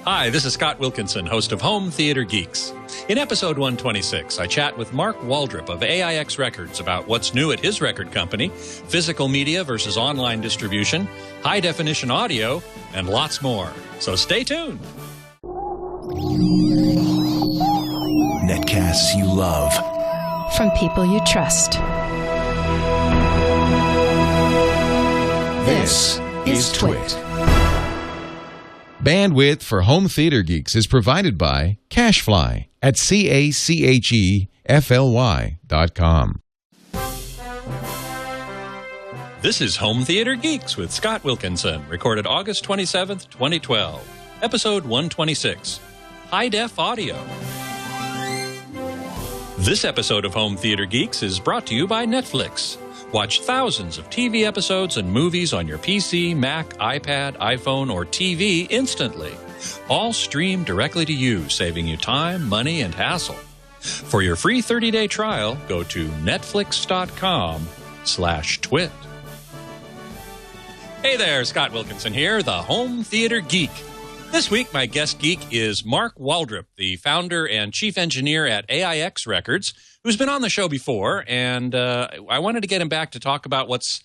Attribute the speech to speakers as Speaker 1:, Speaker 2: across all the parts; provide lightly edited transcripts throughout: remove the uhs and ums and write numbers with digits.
Speaker 1: Hi, this is Scott Wilkinson, host of Home Theater Geeks. In episode 126, I chat with Mark Waldrep of AIX Records about what's new at his record company, physical media versus online distribution, high-definition audio, and lots more. So stay tuned.
Speaker 2: Netcasts you love.
Speaker 3: From people you trust.
Speaker 2: This is TWiT.
Speaker 4: Bandwidth for Home Theater Geeks is provided by Cachefly at CACHEFLY.com.
Speaker 1: This is Home Theater Geeks with Scott Wilkinson, recorded August 27th, 2012. Episode 126, High-Def Audio. This episode of Home Theater Geeks is brought to you by Netflix. Watch thousands of TV episodes and movies on your PC, Mac, iPad, iPhone, or TV instantly. All streamed directly to you, saving you time, money, and hassle. For your free 30-day trial, go to netflix.com/twit. Hey there, Scott Wilkinson here, the Home Theater Geek. This week, my guest geek is Mark Waldrep, the founder and chief engineer at AIX Records, who's been on the show before, and I wanted to get him back to talk about what's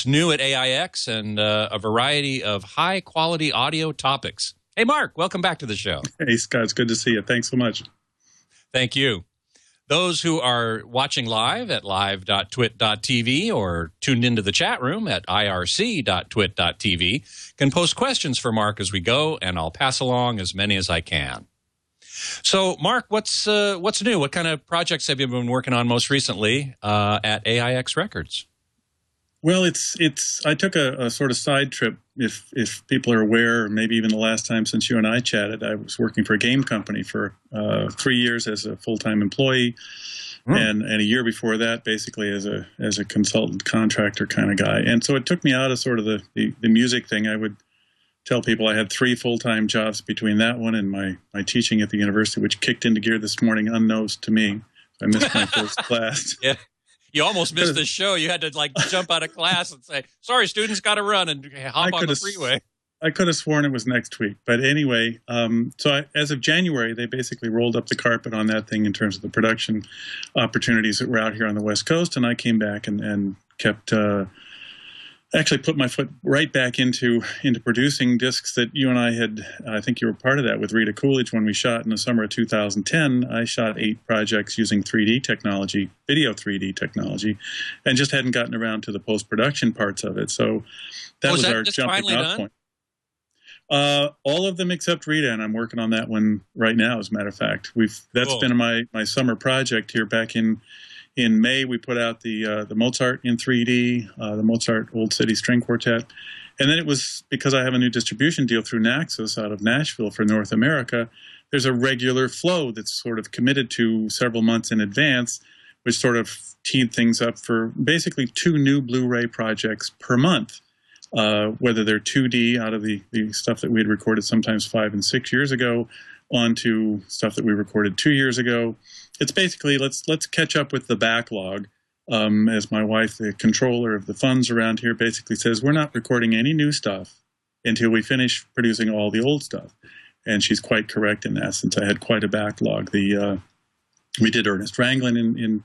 Speaker 1: new at AIX and a variety of high-quality audio topics. Hey, Mark, welcome back to the show.
Speaker 5: Hey, Scott, it's good to see you. Thanks so much.
Speaker 1: Thank you. Those who are watching live at live.twit.tv or tuned into the chat room at irc.twit.tv can post questions for Mark as we go, and I'll pass along as many as I can. So, Mark, what's new? What kind of projects have you been working on most recently at AIX Records?
Speaker 5: Well, I took a sort of side trip. If people are aware, maybe even the last time since you and I chatted, I was working for a game company for 3 years as a full-time employee, and a year before that, basically as a consultant contractor kind of guy. And so it took me out of sort of the music thing. I would tell people I had 3 full-time jobs between that one and my teaching at the university, which kicked into gear this morning unknowns to me. I missed my first class.
Speaker 1: Yeah. You almost missed the show. You had to jump out of class and say, sorry, students, got to run and hop on the freeway.
Speaker 5: I could have sworn it was next week. But anyway, as of January, they basically rolled up the carpet on that thing in terms of the production opportunities that were out here on the West Coast. And I came back and kept actually put my foot right back into producing discs that you and I had. I think you were part of that with Rita Coolidge when we shot in the summer of 2010. I shot 8 projects using 3D technology, video 3D technology, and just hadn't gotten around to the post-production parts of it. So that was our jumping off point. All of them except Rita, and I'm working on that one right now, as a matter of fact. That's been my summer project here. Back in May, we put out the Mozart in 3D, the Mozart Old City String Quartet. And then it was because I have a new distribution deal through Naxos out of Nashville for North America. There's a regular flow that's sort of committed to several months in advance, which sort of teed things up for basically 2 new Blu-ray projects per month, whether they're 2D out of the stuff that we had recorded sometimes 5 and 6 years ago, onto stuff that we recorded 2 years ago. It's basically let's catch up with the backlog. As my wife, the controller of the funds around here, basically says, we're not recording any new stuff until we finish producing all the old stuff. And she's quite correct in that, since I had quite a backlog. We did Ernest Ranglin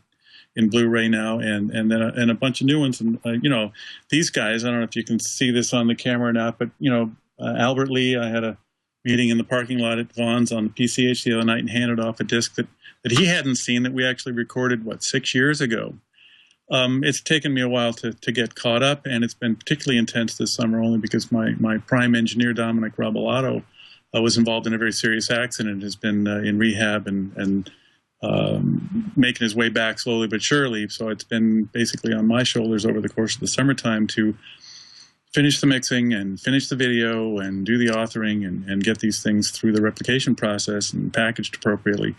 Speaker 5: in Blu-ray now, and then a bunch of new ones. And these guys, I don't know if you can see this on the camera or not, but Albert Lee, I had a meeting in the parking lot at Vaughn's on the PCH the other night and handed off a disc that he hadn't seen, that we actually recorded, 6 years ago. It's taken me a while to get caught up, and it's been particularly intense this summer only because my prime engineer, Dominic Rabalato, was involved in a very serious accident and has been in rehab and making his way back slowly but surely. So it's been basically on my shoulders over the course of the summertime to finish the mixing and finish the video and do the authoring and get these things through the replication process and packaged appropriately.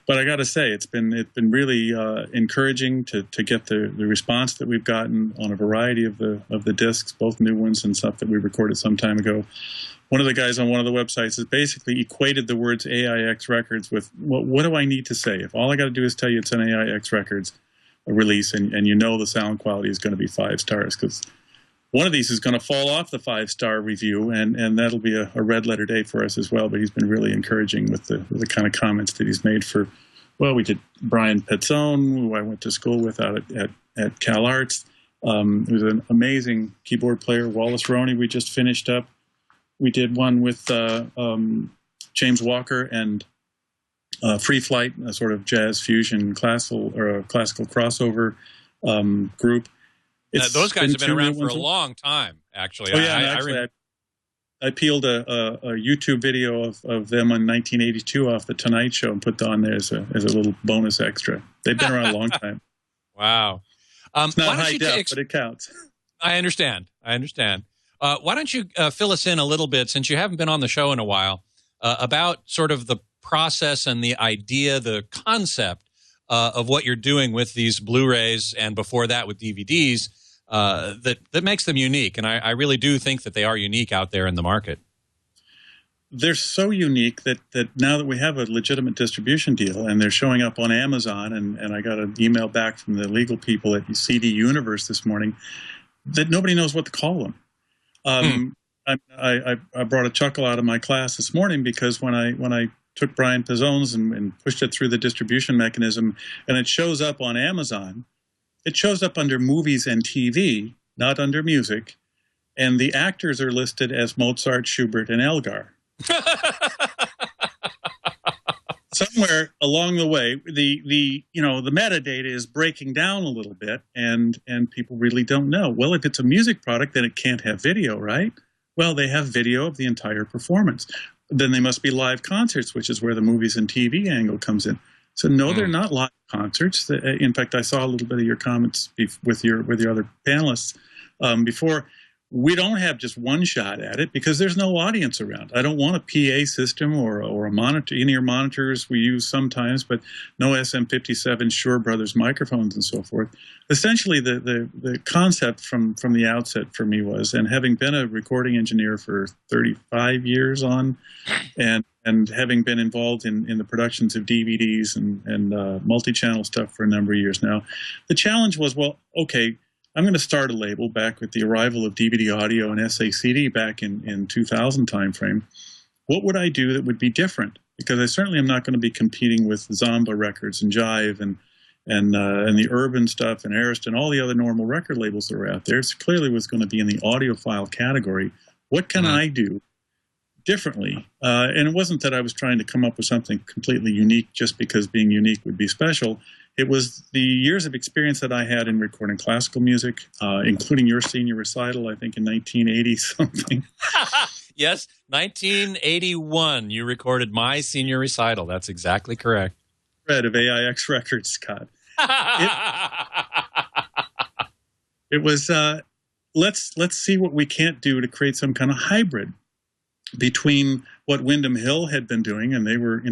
Speaker 5: But I got to say, it's been really encouraging to get the response that we've gotten on a variety of the discs, both new ones and stuff that we recorded some time ago. One of the guys on one of the websites has basically equated the words AIX Records with, what do I need to say? If all I got to do is tell you it's an AIX Records release and you know the sound quality is going to be 5 stars, because one of these is going to fall off the 5-star review, and that'll be a red letter day for us as well. But he's been really encouraging with the kind of comments that he's made for, well, we did Brian Petzone, who I went to school with out at Cal Arts. He was an amazing keyboard player. Wallace Roney, we just finished up. We did one with James Walker and Free Flight, a sort of jazz fusion classical crossover group.
Speaker 1: Those guys have been around for a long time, actually.
Speaker 5: Oh, yeah, I peeled a YouTube video of them in 1982 off The Tonight Show and put that on there as a little bonus extra. They've been around a long time.
Speaker 1: Wow.
Speaker 5: It's not high def, but it counts.
Speaker 1: I understand. Why don't you fill us in a little bit, since you haven't been on the show in a while, about sort of the process and the idea, the concept of what you're doing with these Blu-rays and before that with DVDs that makes them unique. And I really do think that they are unique out there in the market.
Speaker 5: They're so unique that now that we have a legitimate distribution deal and they're showing up on Amazon, and I got an email back from the legal people at CD Universe this morning that nobody knows what to call them. I brought a chuckle out of my class this morning because when I took Brian Pezzone's and pushed it through the distribution mechanism and it shows up on Amazon, it shows up under movies and TV, not under music, and the actors are listed as Mozart, Schubert, and Elgar. Somewhere along the way, the metadata is breaking down a little bit, and people really don't know. Well, if it's a music product, then it can't have video, right? Well, they have video of the entire performance. Then they must be live concerts, which is where the movies and TV angle comes in. So no, they're not live concerts. In fact, I saw a little bit of your comments with your other panelists before. We don't have just one shot at it because there's no audience around. I don't want a PA system or a monitor. In-ear monitors we use sometimes, but no SM57 Shure Brothers microphones and so forth. Essentially, the concept from the outset for me was, and having been a recording engineer for 35 years on, and having been involved in the productions of DVDs and multi-channel stuff for a number of years now, the challenge was, well, okay, I'm going to start a label back with the arrival of DVD audio and SACD back in 2000 timeframe. What would I do that would be different? Because I certainly am not going to be competing with Zomba Records and Jive and the urban stuff and Arist and all the other normal record labels that are out there. It clearly was going to be in the audiophile category. What can I do differently? And it wasn't that I was trying to come up with something completely unique just because being unique would be special. It was the years of experience that I had in recording classical music, including your senior recital, I think in 1980-something.
Speaker 1: Yes, 1981, you recorded my senior recital. That's exactly correct.
Speaker 5: Fred of AIX Records, Scott. It was, let's see what we can't do to create some kind of hybrid between what Windham Hill had been doing, and they were,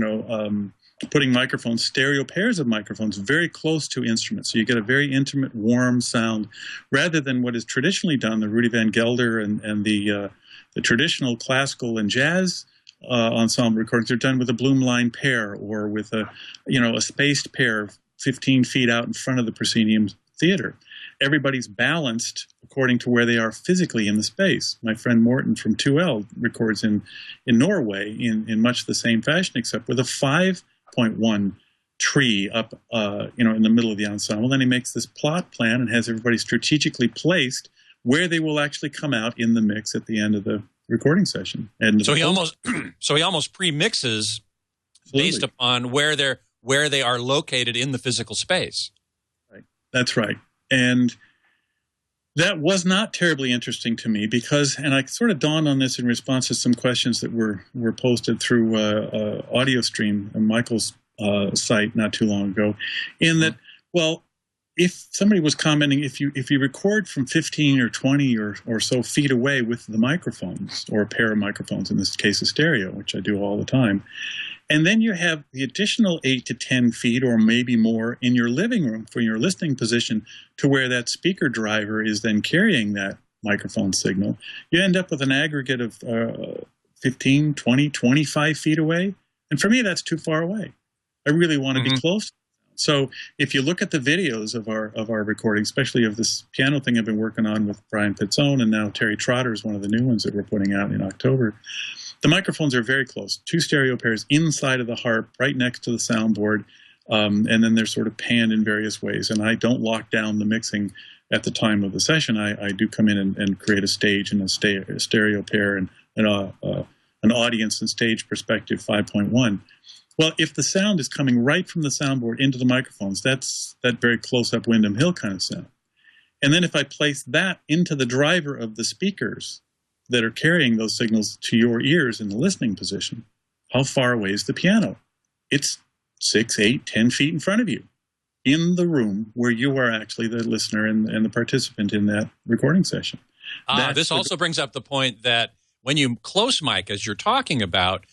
Speaker 5: putting microphones, stereo pairs of microphones, very close to instruments. So you get a very intimate, warm sound, rather than what is traditionally done, the Rudy Van Gelder and the traditional classical and jazz ensemble recordings are done with a Bloomline pair or with a spaced pair 15 feet out in front of the proscenium theater. Everybody's balanced according to where they are physically in the space. My friend Morton from 2L records in Norway in much the same fashion, except with a 5.1 tree up in the middle of the ensemble. Then he makes this plot plan and has everybody strategically placed where they will actually come out in the mix at the end of the recording session. And
Speaker 1: so he almost pre-mixes based upon where they are located in the physical space.
Speaker 5: Right. That's right. And that was not terribly interesting to me because, and I sort of dawned on this in response to some questions that were posted through Audio Stream on Michael's site not too long ago, in that, well, if somebody was commenting, if you record from 15 or 20 or so feet away with the microphones, or a pair of microphones, in this case a stereo, which I do all the time, and then you have the additional 8 to 10 feet or maybe more in your living room for your listening position to where that speaker driver is then carrying that microphone signal, you end up with an aggregate of 15, 20, 25 feet away. And for me, that's too far away. I really want to be close. So if you look at the videos of our recording, especially of this piano thing I've been working on with Brian Pizzone, and now Terry Trotter is one of the new ones that we're putting out in October, the microphones are very close. 2 stereo pairs inside of the harp, right next to the soundboard, and then they're sort of panned in various ways. And I don't lock down the mixing at the time of the session. I do come in and create a stage and a stereo pair and an audience and stage perspective 5.1. Well, if the sound is coming right from the soundboard into the microphones, that's that very close-up Windham Hill kind of sound. And then if I place that into the driver of the speakers that are carrying those signals to your ears in the listening position, how far away is the piano? It's 6, 8, 10 feet in front of you, in the room where you are actually the listener and the participant in that recording session.
Speaker 1: This also brings up the point that when you close mic, as you're talking about,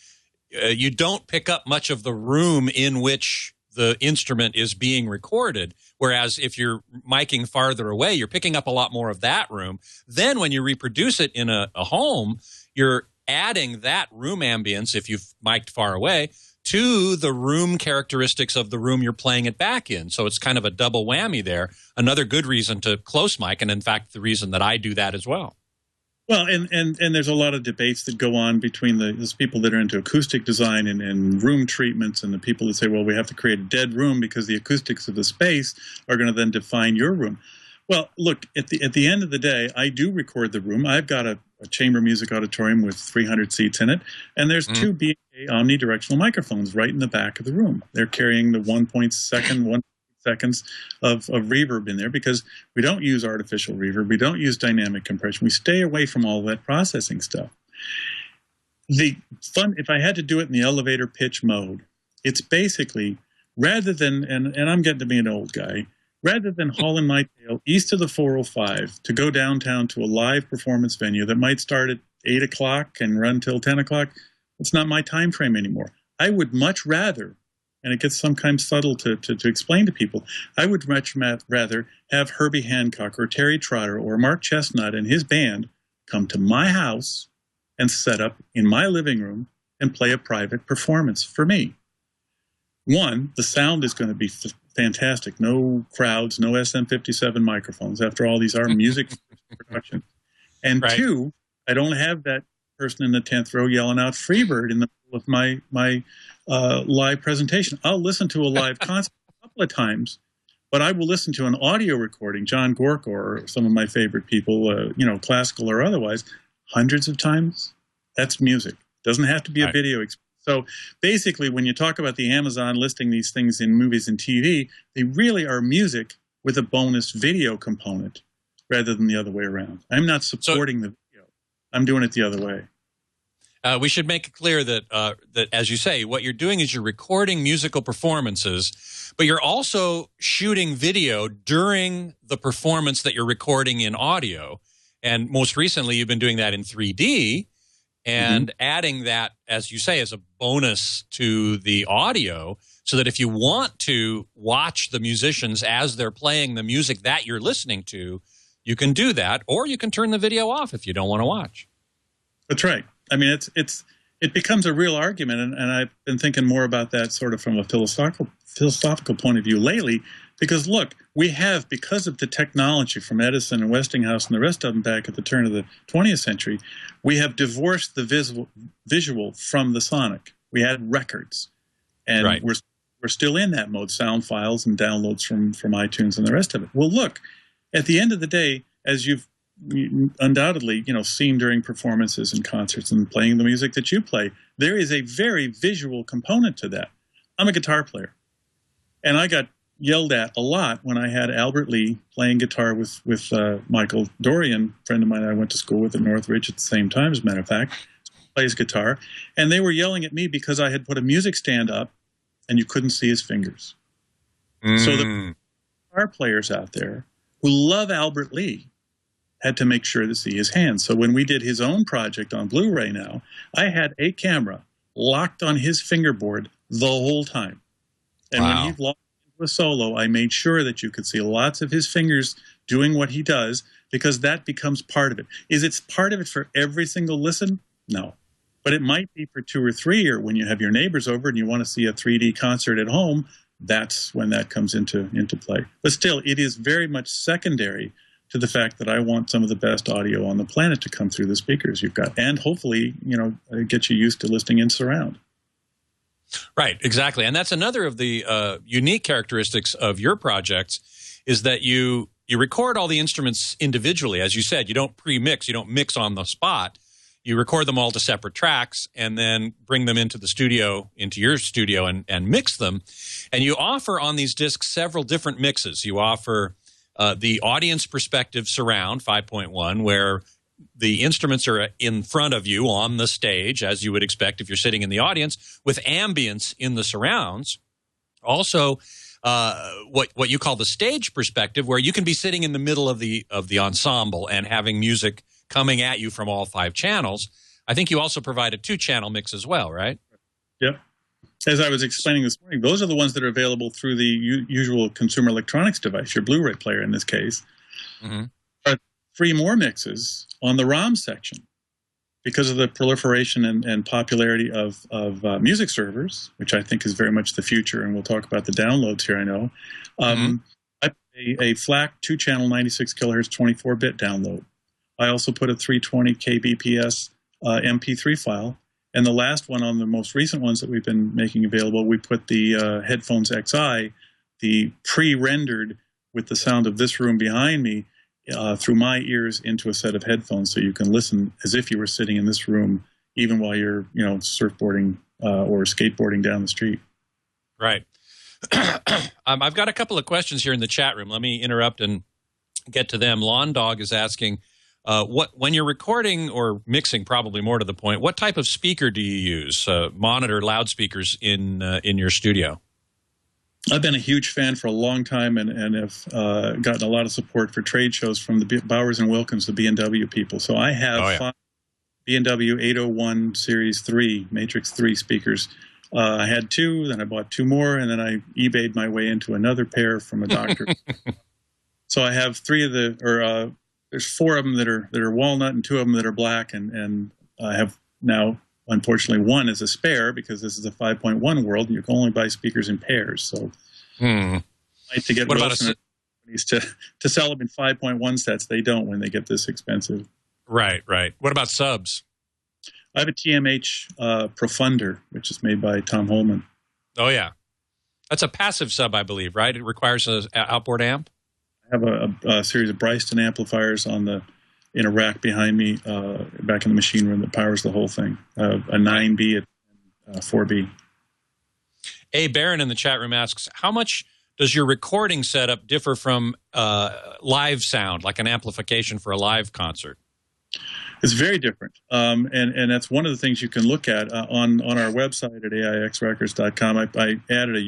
Speaker 1: you don't pick up much of the room in which the instrument is being recorded, whereas if you're miking farther away, you're picking up a lot more of that room. Then when you reproduce it in a home, you're adding that room ambience, if you've mic'd far away, to the room characteristics of the room you're playing it back in. So it's kind of a double whammy there. Another good reason to close mic, and in fact, the reason that I do that as well.
Speaker 5: Well, and there's a lot of debates that go on between those people that are into acoustic design and room treatments, and the people that say, well, we have to create a dead room because the acoustics of the space are going to then define your room. Well, look, at the end of the day, I do record the room. I've got a chamber music auditorium with 300 seats in it, and there's 2 BA omnidirectional microphones right in the back of the room. They're carrying the 1 seconds of reverb in there because we don't use artificial reverb. We don't use dynamic compression. We stay away from all that processing stuff. The fun, if I had to do it in the elevator pitch mode, it's basically, rather than, and I'm getting to be an old guy, rather than hauling my tail east of the 405 to go downtown to a live performance venue that might start at 8 o'clock and run till 10 o'clock, it's not my time frame anymore. I would much rather, and it gets sometimes subtle to explain to people, I would much rather have Herbie Hancock or Terry Trotter or Mark Chestnut and his band come to my house and set up in my living room and play a private performance for me. One, the sound is going to be fantastic. No crowds, no SM57 microphones. After all, these are music productions. And right. 2, I don't have that person in the 10th row yelling out Freebird in the middle of my live presentation. I'll listen to a live concert a couple of times, but I will listen to an audio recording, John Gorka or some of my favorite people, classical or otherwise, hundreds of times. That's music. Doesn't have to be a video experience. So basically, when you talk about the Amazon listing these things in movies and TV, they really are music with a bonus video component rather than the other way around. I'm not supporting the video. I'm doing it the other way.
Speaker 1: We should make it clear that, as you say, what you're doing is you're recording musical performances, but you're also shooting video during the performance that you're recording in audio. And most recently, you've been doing that in 3D. And adding that, as you say, as a bonus to the audio, so that if you want to watch the musicians as they're playing the music that you're listening to, you can do that, or you can turn the video off if you don't want to watch.
Speaker 5: That's right. I mean, it becomes a real argument, and I've been thinking more about that sort of from a philosophical point of view lately. Because look, we have, because of the technology from Edison and Westinghouse and the rest of them back at the turn of the 20th century, we have divorced the visual from the sonic. We had records, and we're still in that mode, sound files and downloads from iTunes and the rest of it. Well, look, at the end of the day, as you've undoubtedly seen during performances and concerts and playing the music that you play, there is a very visual component to that. I'm a guitar player, and I got yelled at a lot when I had Albert Lee playing guitar with Michael Dorian, a friend of mine I went to school with at Northridge at the same time, as a matter of fact, plays guitar. And they were yelling at me because I had put a music stand up and you couldn't see his fingers. So the guitar players out there who love Albert Lee had to make sure to see his hands. So when we did his own project on Blu-ray now, I had a camera locked on his fingerboard the whole time. And when he locked a solo, I made sure that you could see lots of his fingers doing what he does, because that becomes part of it. Is it part of it for every single listen? No. But it might be for 2 or 3, or when you have your neighbors over and you want to see a 3D concert at home, that's when that comes into play. But still, it is very much secondary to the fact that I want some of the best audio on the planet to come through the speakers you've got, and hopefully, get you used to listening in surround.
Speaker 1: Right, exactly. And that's another of the unique characteristics of your projects, is that you record all the instruments individually. As you said, you don't pre-mix, you don't mix on the spot. You record them all to separate tracks and then bring them into the studio, into your studio, and mix them. And you offer on these discs several different mixes. You offer the audience perspective surround 5.1, where the instruments are in front of you on the stage, as you would expect if you're sitting in the audience, with ambience in the surrounds. Also, what you call the stage perspective, where you can be sitting in the middle of the ensemble and having music coming at you from all 5 channels. I think you also provide a 2-channel mix as well, right? Yep.
Speaker 5: As I was explaining this morning, those are the ones that are available through the usual consumer electronics device, your Blu-ray player in this case. Mm-hmm. 3 more mixes on the ROM section. Because of the proliferation and popularity of music servers, which I think is very much the future, and we'll talk about the downloads here, I know, I put a FLAC 2-channel 96 kilohertz 24-bit download. I also put a 320 kbps MP3 file. And the last one, on the most recent ones that we've been making available, we put the Headphones XI, the pre-rendered with the sound of this room behind me, through my ears into a set of headphones, so you can listen as if you were sitting in this room, even while you're, surfboarding or skateboarding down the street.
Speaker 1: Right. I've got a couple of questions here in the chat room. Let me interrupt and get to them. Lawn Dog is asking, when you're recording or mixing, probably more to the point, what type of speaker do you use? Monitor, loudspeakers in your studio?
Speaker 5: I've been a huge fan for a long time, and have gotten a lot of support for trade shows from the Bowers and Wilkins, the B&W people. So I have 5 B&W 801 Series 3, Matrix 3 speakers. I had 2, then I bought 2 more, and then I eBayed my way into another pair from a doctor. So I have 3 of there's 4 of them that are walnut and 2 of them that are black, and I have now, unfortunately, 1 is a spare, because this is a 5.1 world, and you can only buy speakers in pairs. So, to get Wilson to sell them in 5.1 sets, they don't when they get this expensive.
Speaker 1: Right. What about subs?
Speaker 5: I have a TMH Profunder, which is made by Tom Holman.
Speaker 1: Oh yeah, that's a passive sub, I believe. Right? It requires an outboard amp.
Speaker 5: I have a series of Bryston amplifiers in a rack behind me, back in the machine room, that powers the whole thing. A 9B and 4B.
Speaker 1: A. Barron in the chat room asks, how much does your recording setup differ from live sound, like an amplification for a live concert?
Speaker 5: It's very different. And that's one of the things you can look at on our website at AIXrecords.com. I added a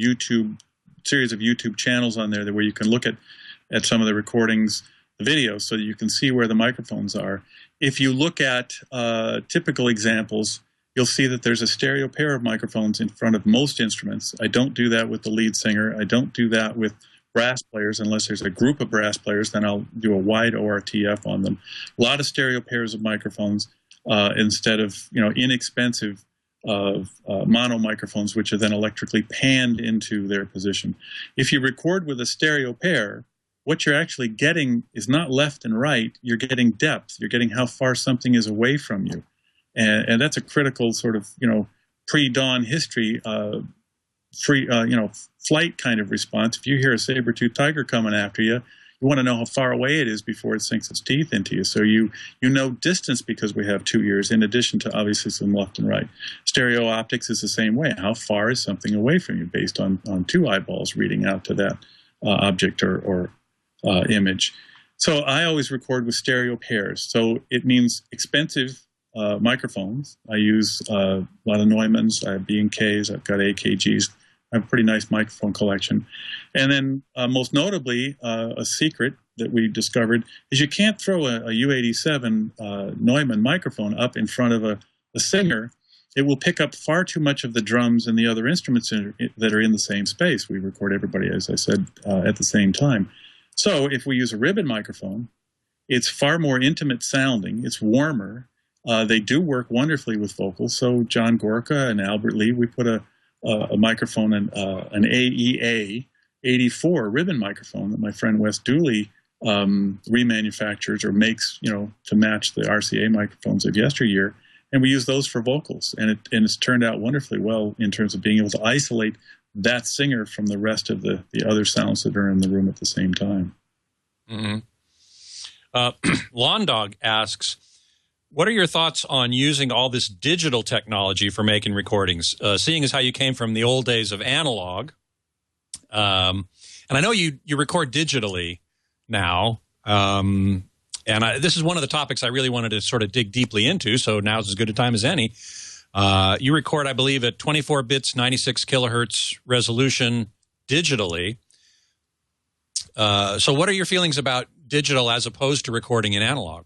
Speaker 5: series of YouTube channels on there where you can look at some of the recordings, the videos, so that you can see where the microphones are. If you look at typical examples, you'll see that there's a stereo pair of microphones in front of most instruments. I don't do that with the lead singer. I don't do that with brass players unless there's a group of brass players. Then I'll do a wide ORTF on them. A lot of stereo pairs of microphones instead of inexpensive mono microphones, which are then electrically panned into their position. If you record with a stereo pair, what you're actually getting is not left and right. You're getting depth. You're getting how far something is away from you. And that's a critical sort of, pre-dawn history, flight kind of response. If you hear a saber-toothed tiger coming after you, you want to know how far away it is before it sinks its teeth into you. So you know distance, because we have 2 ears, in addition to obviously some left and right. Stereo optics is the same way. How far is something away from you based on 2 eyeballs reading out to that object or image. So I always record with stereo pairs. So it means expensive microphones. I use a lot of Neumanns. I have B&Ks. I've got AKGs. I have a pretty nice microphone collection. And then most notably, a secret that we discovered is you can't throw a U87 Neumann microphone up in front of a singer. It will pick up far too much of the drums and the other instruments that are in the same space. We record everybody, as I said, at the same time. So if we use a ribbon microphone, it's far more intimate sounding. It's warmer. They do work wonderfully with vocals. So John Gorka and Albert Lee, we put a a microphone, an AEA 84 ribbon microphone that my friend Wes Dooley remanufactures or makes, to match the RCA microphones of yesteryear. And we use those for vocals. And it's turned out wonderfully well in terms of being able to isolate that singer from the rest of the other sounds that are in the room at the same time.
Speaker 1: Mm-hmm. Lawn Dog asks, what are your thoughts on using all this digital technology for making recordings? Seeing as how you came from the old days of analog, and I know you record digitally now, and this is one of the topics I really wanted to sort of dig deeply into, so now's as good a time as any. You record, I believe, at 24 bits, 96 kilohertz resolution digitally. So what are your feelings about digital as opposed to recording in analog?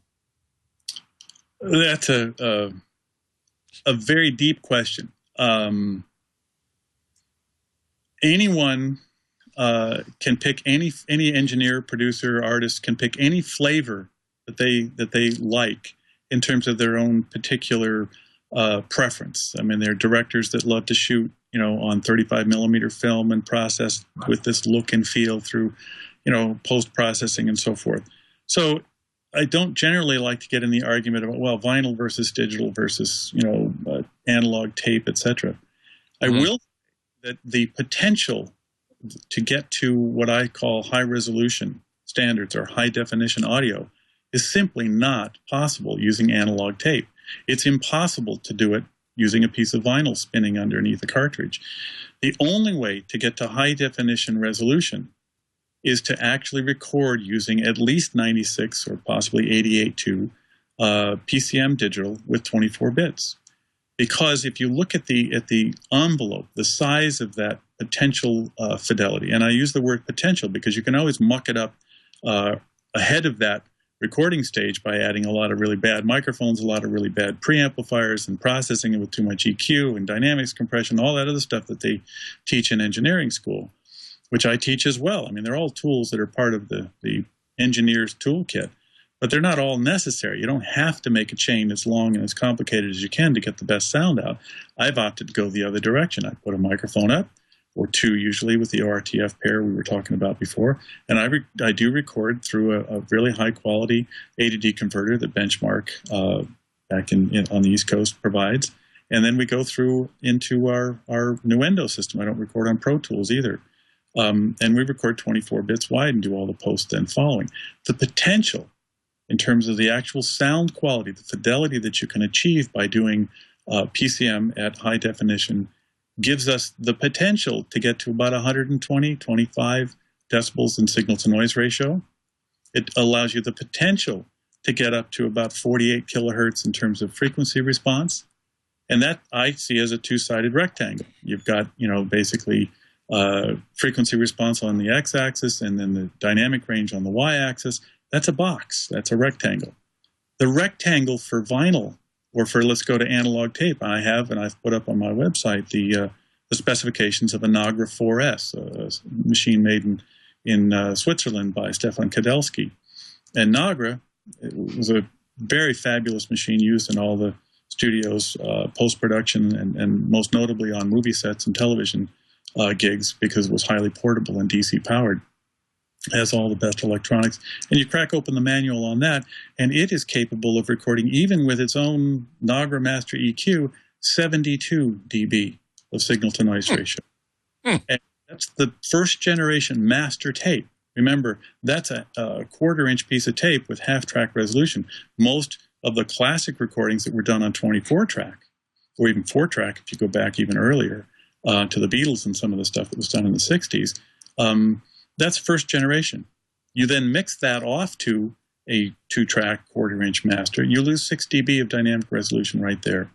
Speaker 5: That's a very deep question. Anyone can pick any engineer, producer, artist can pick any flavor that they like in terms of their own particular preference. I mean, there are directors that love to shoot, on 35 millimeter film and process with this look and feel through, post processing and so forth. So I don't generally like to get in the argument about, well, vinyl versus digital versus, analog tape, etc. I will say that the potential to get to what I call high resolution standards or high definition audio is simply not possible using analog tape. It's impossible to do it using a piece of vinyl spinning underneath a cartridge. The only way to get to high definition resolution is to actually record using at least 96 or possibly 88.2 PCM digital with 24 bits. Because if you look at the envelope, the size of that potential fidelity, and I use the word potential because you can always muck it up ahead of that recording stage by adding a lot of really bad microphones, a lot of really bad preamplifiers, and processing it with too much EQ and dynamics compression, all that other stuff that they teach in engineering school, which I teach as well. I mean, they're all tools that are part of the engineer's toolkit, but they're not all necessary. You don't have to make a chain as long and as complicated as you can to get the best sound out. I've opted to go the other direction. I put a microphone up, or two usually with the ORTF pair we were talking about before, and I do record through a really high-quality A-to-D converter that Benchmark back on the East Coast provides, and then we go through into our Nuendo system. I don't record on Pro Tools either. And we record 24 bits wide and do all the post then following. The potential in terms of the actual sound quality, the fidelity that you can achieve by doing PCM at high definition gives us the potential to get to about 120, 25 decibels in signal-to-noise ratio. It allows you the potential to get up to about 48 kilohertz in terms of frequency response. And that I see as a two-sided rectangle. You've got, basically frequency response on the x-axis and then the dynamic range on the y-axis. That's a box. That's a rectangle. The rectangle for vinyl, or for let's go to analog tape, I've put up on my website the specifications of a Nagra 4S, a machine made in Switzerland by Stefan Kadelski. And Nagra, it was a very fabulous machine used in all the studios, post-production, and most notably on movie sets and television gigs because it was highly portable and DC powered. It has all the best electronics. And you crack open the manual on that, and it is capable of recording, even with its own Nagra Master EQ, 72 dB of signal-to-noise ratio. And that's the first generation master tape. Remember, that's a quarter-inch piece of tape with half-track resolution. Most of the classic recordings that were done on 24-track, or even 4-track if you go back even earlier, to the Beatles and some of the stuff that was done in the 60s, that's first generation. You then mix that off to a 2-track quarter-inch master. You lose 6 dB of dynamic resolution right there.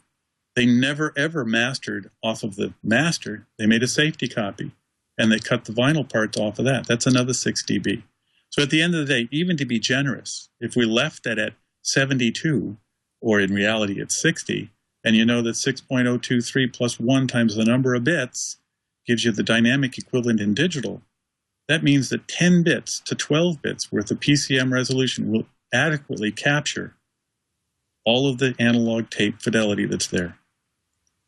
Speaker 5: They never, ever mastered off of the master. They made a safety copy, and they cut the vinyl parts off of that. That's another 6 dB. So at the end of the day, even to be generous, if we left that at 72, or in reality at 60, and you know that 6.023 plus 1 times the number of bits gives you the dynamic equivalent in digital, that means that 10 bits to 12 bits worth of PCM resolution will adequately capture all of the analog tape fidelity that's there.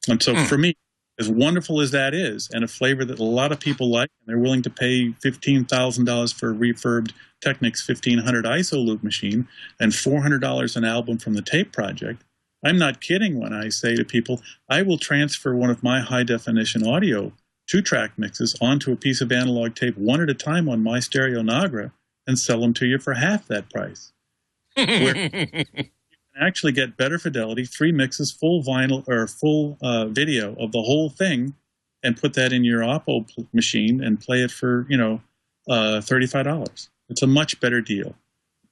Speaker 5: And so for me, As wonderful as that is, and a flavor that a lot of people like, and they're willing to pay $15,000 for a refurbed Technics 1500 ISO loop machine and $400 an album from the Tape Project, I'm not kidding when I say to people, I will transfer one of my high-definition audio 2-track mixes onto a piece of analog tape one at a time on my Stereo Nagra and sell them to you for half that price. Where you can actually get better fidelity, 3 mixes, full vinyl or full video of the whole thing, and put that in your Oppo machine and play it for $35. It's a much better deal.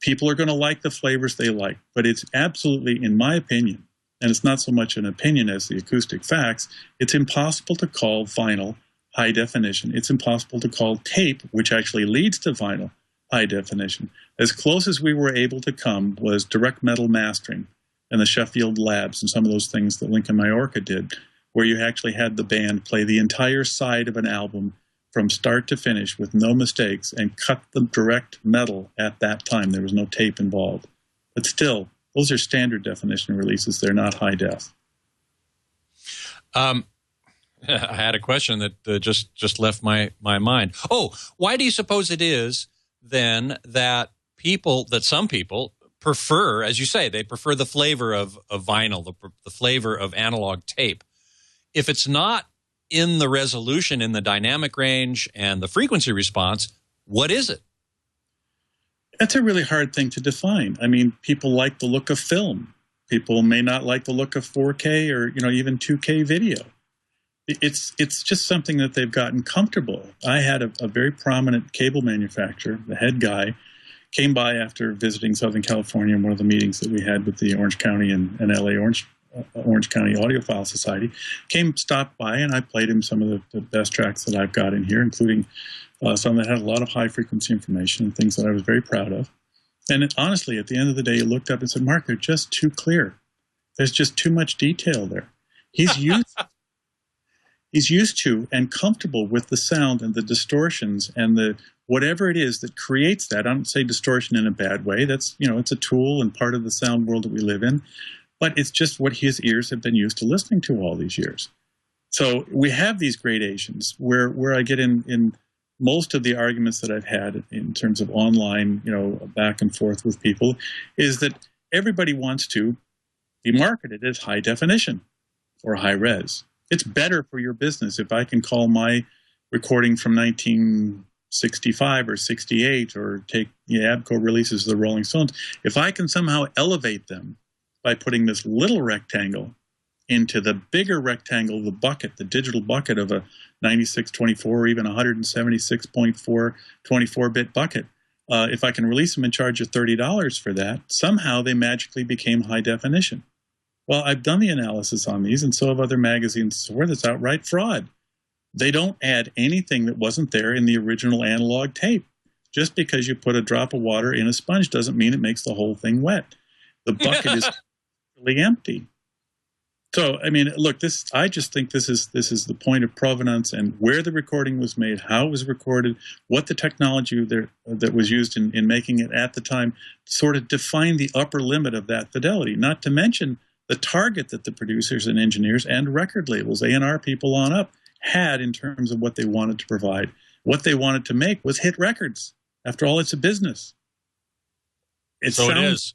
Speaker 5: People are going to like the flavors they like, but it's absolutely, in my opinion, and it's not so much an opinion as the acoustic facts, it's impossible to call vinyl high definition. It's impossible to call tape, which actually leads to vinyl, high definition. As close as we were able to come was direct metal mastering and the Sheffield Labs and some of those things that Lincoln Majorca did, where you actually had the band play the entire side of an album from start to finish with no mistakes and cut the direct metal at that time. There was no tape involved. But still, those are standard definition releases. They're not high def. I
Speaker 1: had a question that just left my mind. Oh, why do you suppose it is then that some people prefer, as you say, they prefer the flavor of vinyl, the flavor of analog tape? If it's not in the resolution, in the dynamic range, and the frequency response, what is it?
Speaker 5: That's a really hard thing to define. I mean, people like the look of film. People may not like the look of 4K or even 2K video. It's just something that they've gotten comfortable. I had a very prominent cable manufacturer, the head guy, came by after visiting Southern California in one of the meetings that we had with the Orange County and LA Orange County Audiophile Society, stopped by, and I played him some of the best tracks that I've got in here, including some that had a lot of high-frequency information and things that I was very proud of. And honestly, at the end of the day, he looked up and said, Mark, they're just too clear. There's just too much detail there. He's used to and comfortable with the sound and the distortions and the whatever it is that creates that. I don't say distortion in a bad way. That's, it's a tool and part of the sound world that we live in. But it's just what his ears have been used to listening to all these years. So we have these gradations where I get in most of the arguments that I've had in terms of online, back and forth with people, is that everybody wants to be marketed as high definition or high res. It's better for your business if I can call my recording from 1965 or 68 or take the ABCO releases of the Rolling Stones. If I can somehow elevate them by putting this little rectangle into the bigger rectangle, the bucket, the digital bucket of a 9624 or even 176.4 24-bit bucket. If I can release them and charge you $30 for that, somehow they magically became high definition. Well, I've done the analysis on these, and so have other magazines where that's outright fraud. They don't add anything that wasn't there in the original analog tape. Just because you put a drop of water in a sponge doesn't mean it makes the whole thing wet. The bucket is really empty. So, I mean, look, I just think this is the point of provenance and where the recording was made, how it was recorded, what the technology that was used in making it at the time sort of defined the upper limit of that fidelity, not to mention the target that the producers and engineers and record labels, A&R people on up, had in terms of what they wanted to provide. What they wanted to make was hit records. After all, it's a business. It is.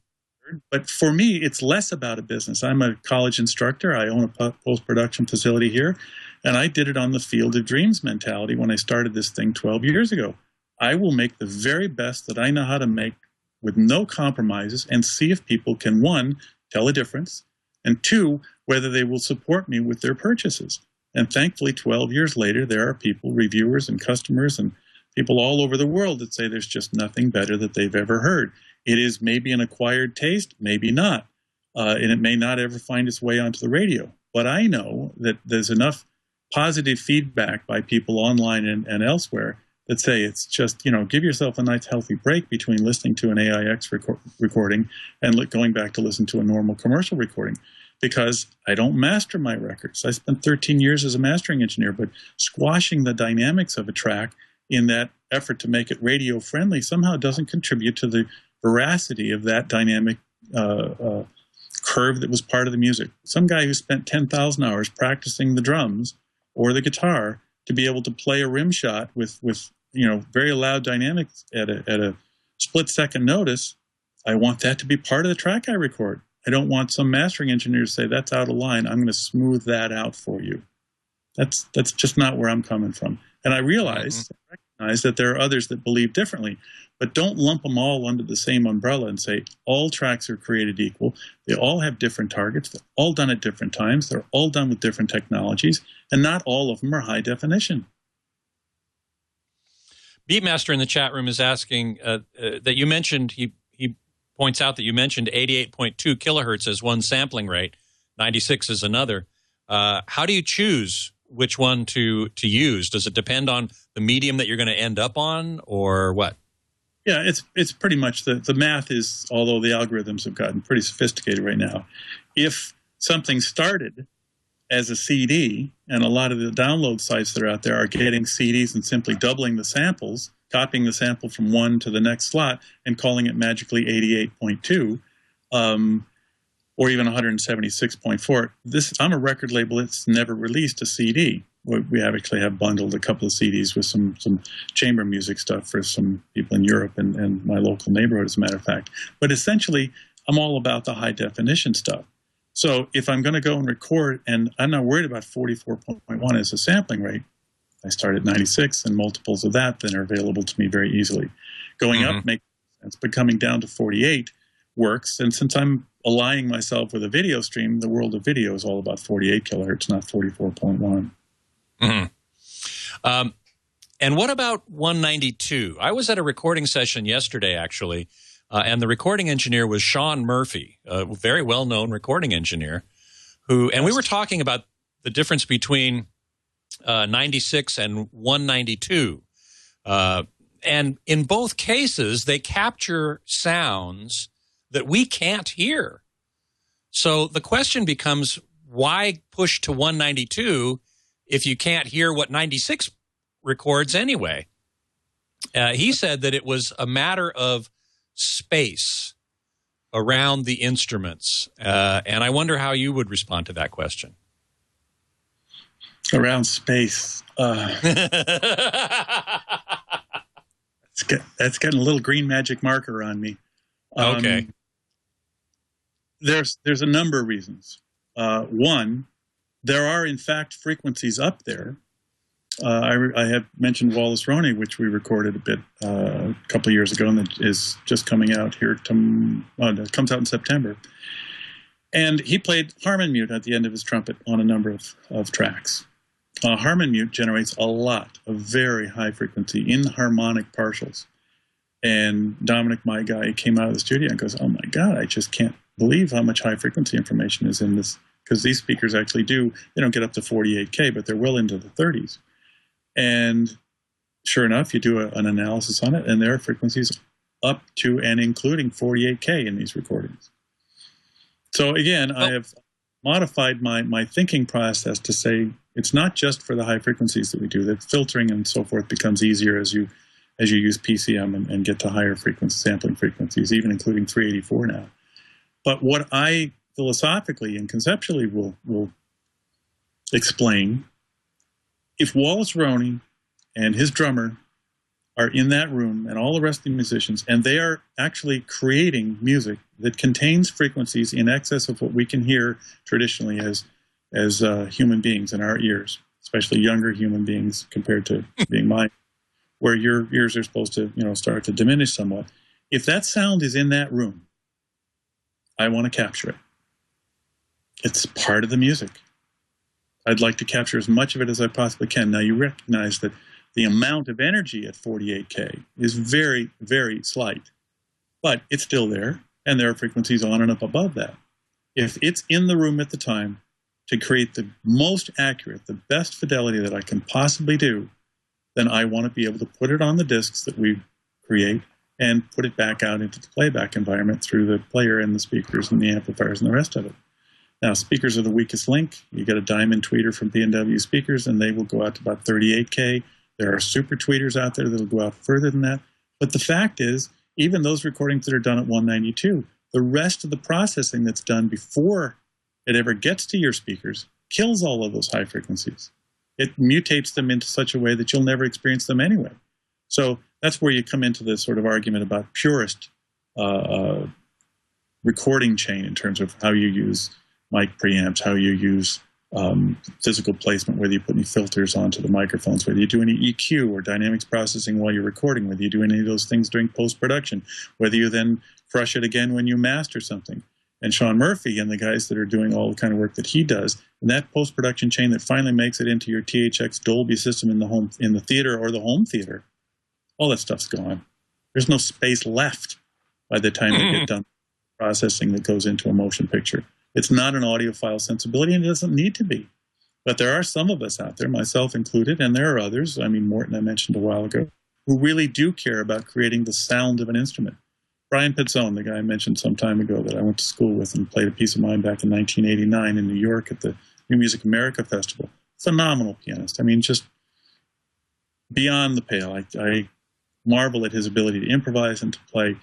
Speaker 5: But for me, it's less about a business. I'm a college instructor. I own a post-production facility here, and I did it on the field of dreams mentality when I started this thing 12 years ago. I will make the very best that I know how to make with no compromises and see if people can, one, tell a difference, and two, whether they will support me with their purchases. And thankfully, 12 years later, there are people, reviewers and customers and people all over the world that say there's just nothing better that they've ever heard. It is maybe an acquired taste, maybe not. And it may not ever find its way onto the radio. But I know that there's enough positive feedback by people online and elsewhere that say it's just, give yourself a nice healthy break between listening to an AIX recording and going back to listen to a normal commercial recording. Because I don't master my records. I spent 13 years as a mastering engineer, but squashing the dynamics of a track in that effort to make it radio friendly somehow doesn't contribute to the veracity of that dynamic curve that was part of the music. Some guy who spent 10,000 hours practicing the drums or the guitar to be able to play a rim shot with very loud dynamics at a split-second notice. I want that to be part of the track I record. I don't want some mastering engineer to say, that's out of line. I'm going to smooth that out for you. That's just not where I'm coming from. And I recognize that there are others that believe differently, but don't lump them all under the same umbrella and say all tracks are created equal. They all have different targets. They're all done at different times. They're all done with different technologies, and not all of them are high definition.
Speaker 1: Beatmaster in the chat room is asking that you mentioned, he points out that you mentioned 88.2 kilohertz as one sampling rate, 96 is another. How do you choose which one to use? Does it depend on the medium that you're going to end up on, or what?
Speaker 5: Yeah, it's pretty much the math is, although the algorithms have gotten pretty sophisticated right now. If something started as a CD, and a lot of the download sites that are out there are getting CDs and simply doubling the samples, copying the sample from one to the next slot and calling it magically 88.2, or even 176.4. I'm a record label that's never released a CD. We actually have bundled a couple of CDs with some chamber music stuff for some people in Europe and my local neighborhood, as a matter of fact. But essentially, I'm all about the high definition stuff. So if I'm going to go and record, and I'm not worried about 44.1 as a sampling rate, I start at 96, and multiples of that then are available to me very easily. Going up makes sense, but coming down to 48 works. And since I'm aligning myself with a video stream, the world of video is all about 48 kilohertz, not 44.1.
Speaker 1: And what about 192? I was at a recording session yesterday, actually, and the recording engineer was Sean Murphy, a very well-known recording engineer, and we were talking about the difference between 96 and 192. And in both cases, they capture sounds that we can't hear. So the question becomes, why push to 192 if you can't hear what 96 records anyway? He said that it was a matter of space around the instruments. And I wonder how you would respond to that question.
Speaker 5: Around space. That's getting a little green magic marker on me.
Speaker 1: Okay.
Speaker 5: There's a number of reasons. One, there are, in fact, frequencies up there. I have mentioned Wallace Roney, which we recorded a bit a couple of years ago, and that is just coming out here. It comes out in September. And he played Harmon mute at the end of his trumpet on a number of tracks. Harmon mute generates a lot of very high frequency inharmonic partials. And Dominic, my guy, came out of the studio and goes, "Oh my God, I just can't believe how much high frequency information is in this." Because these speakers actually they don't get up to 48K, but they're well into the 30s. And sure enough, you do an analysis on it, and there are frequencies up to and including 48K in these recordings. So again, I have modified my thinking process to say it's not just for the high frequencies that we do. That filtering and so forth becomes easier as you use PCM and get to higher sampling frequencies, even including 384 now. But what I philosophically and conceptually will explain, if Wallace Roney and his drummer are in that room and all the rest of the musicians, and they are actually creating music that contains frequencies in excess of what we can hear traditionally as human beings in our ears, especially younger human beings compared to being mine, where your ears are supposed to start to diminish somewhat. If that sound is in that room, I want to capture it. It's part of the music. I'd like to capture as much of it as I possibly can. Now, you recognize that the amount of energy at 48K is very, very slight, but it's still there, and there are frequencies on and up above that. If it's in the room at the time to create the most accurate, the best fidelity that I can possibly do, then I want to be able to put it on the discs that we create and put it back out into the playback environment through the player and the speakers and the amplifiers and the rest of it. Now, speakers are the weakest link. You get a diamond tweeter from B&W speakers, and they will go out to about 38K. There are super tweeters out there that will go out further than that. But the fact is, even those recordings that are done at 192, the rest of the processing that's done before it ever gets to your speakers kills all of those high frequencies. it mutates them into such a way that you'll never experience them anyway. So that's where you come into this sort of argument about purist recording chain in terms of how you use mic preamps, how you use physical placement, whether you put any filters onto the microphones, whether you do any EQ or dynamics processing while you're recording, whether you do any of those things during post-production, whether you then crush it again when you master something. And Sean Murphy and the guys that are doing all the kind of work that he does, and that post-production chain that finally makes it into your THX Dolby system in the theater or the home theater, all that stuff's gone. There's no space left by the time they get done processing that goes into a motion picture. It's not an audiophile sensibility, and it doesn't need to be. But there are some of us out there, myself included, and there are others, I mean, Morton I mentioned a while ago, who really do care about creating the sound of an instrument. Brian Pizzone, the guy I mentioned some time ago that I went to school with and played a piece of mine back in 1989 in New York at the New Music America Festival. Phenomenal pianist. I mean, just beyond the pale. I marvel at his ability to improvise and to play.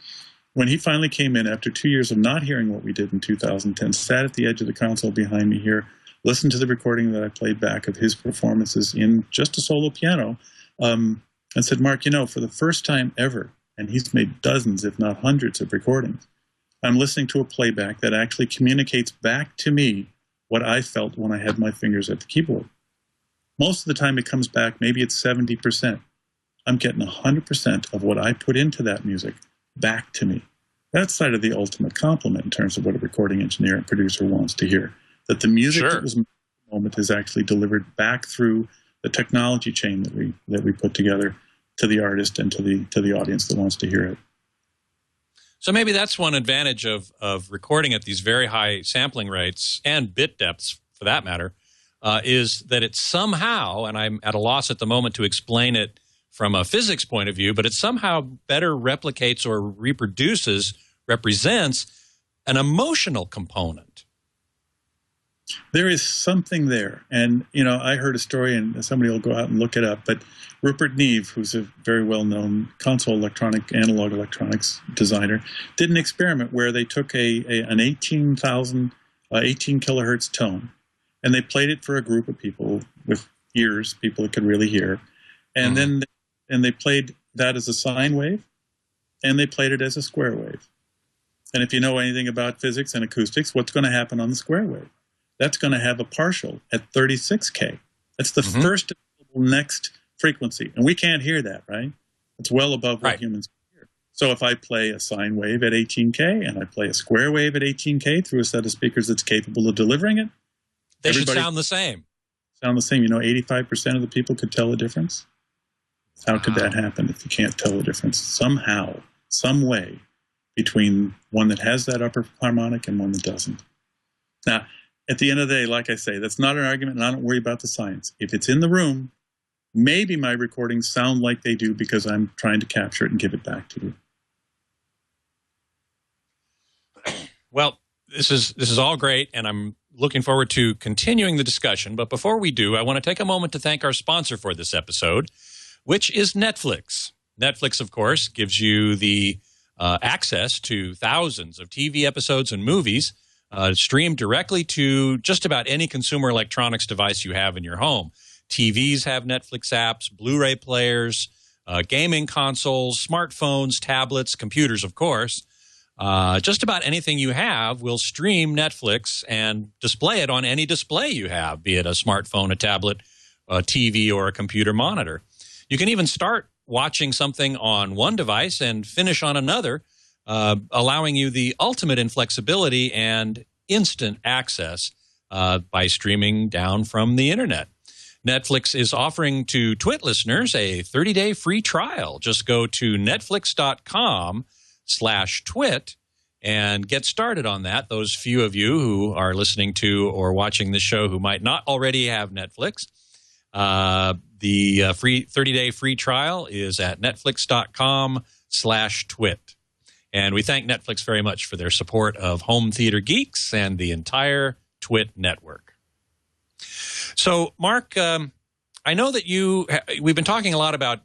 Speaker 5: When he finally came in after 2 years of not hearing what we did in 2010, sat at the edge of the console behind me here, listened to the recording that I played back of his performances in just a solo piano, and said, Mark, you know, for the first time ever, and he's made dozens, if not hundreds of recordings, I'm listening to a playback that actually communicates back to me what I felt when I had my fingers at the keyboard. Most of the time it comes back, maybe it's 70%. I'm getting 100% of what I put into that music back to me. That's side of the ultimate compliment in terms of what a recording engineer and producer wants to hear. That the music that was made at the moment is actually delivered back through the technology chain that we put together to the artist and to the audience that wants to hear it.
Speaker 1: So maybe that's one advantage of recording at these very high sampling rates and bit depths, for that matter, is that it somehow, and I'm at a loss at the moment to explain it from a physics point of view, but it somehow better replicates or represents an emotional component.
Speaker 5: There is something there. And, you know, I heard a story, and somebody will go out and look it up, but Rupert Neve, who's a very well-known console analog electronics designer, did an experiment where they took an 18 kilohertz tone, and they played it for a group of people with ears, people that could really hear, and then they played that as a sine wave, and they played it as a square wave. And if you know anything about physics and acoustics, what's going to happen on the square wave? That's going to have a partial at 36K. That's the first next frequency. And we can't hear that, right? It's well above what humans can hear. So if I play a sine wave at 18K and I play a square wave at 18K through a set of speakers that's capable of delivering it,
Speaker 1: they should sound the same.
Speaker 5: Sound the same. You know, 85% of the people could tell the difference. How could that happen if you can't tell the difference? Somehow, some way, between one that has that upper harmonic and one that doesn't. Now, at the end of the day, like I say, that's not an argument, and I don't worry about the science. If it's in the room, maybe my recordings sound like they do because I'm trying to capture it and give it back to you.
Speaker 1: Well, this is all great, and I'm looking forward to continuing the discussion. But before we do, I want to take a moment to thank our sponsor for this episode, which is Netflix. Netflix, of course, gives you the access to thousands of TV episodes and movies streamed directly to just about any consumer electronics device you have in your home. TVs have Netflix apps, Blu-ray players, gaming consoles, smartphones, tablets, computers, of course. Just about anything you have will stream Netflix and display it on any display you have, be it a smartphone, a tablet, a TV, or a computer monitor. You can even start watching something on one device and finish on another, allowing you the ultimate inflexibility and instant access by streaming down from the internet. Netflix is offering to TWiT listeners a 30-day free trial. Just go to netflix.com/twit and get started on that. Those few of you who are listening to or watching this show who might not already have Netflix, the free 30-day free trial is at netflix.com/twit. And we thank Netflix very much for their support of Home Theater Geeks and the entire TWiT network. So, Mark, I know that we've been talking a lot about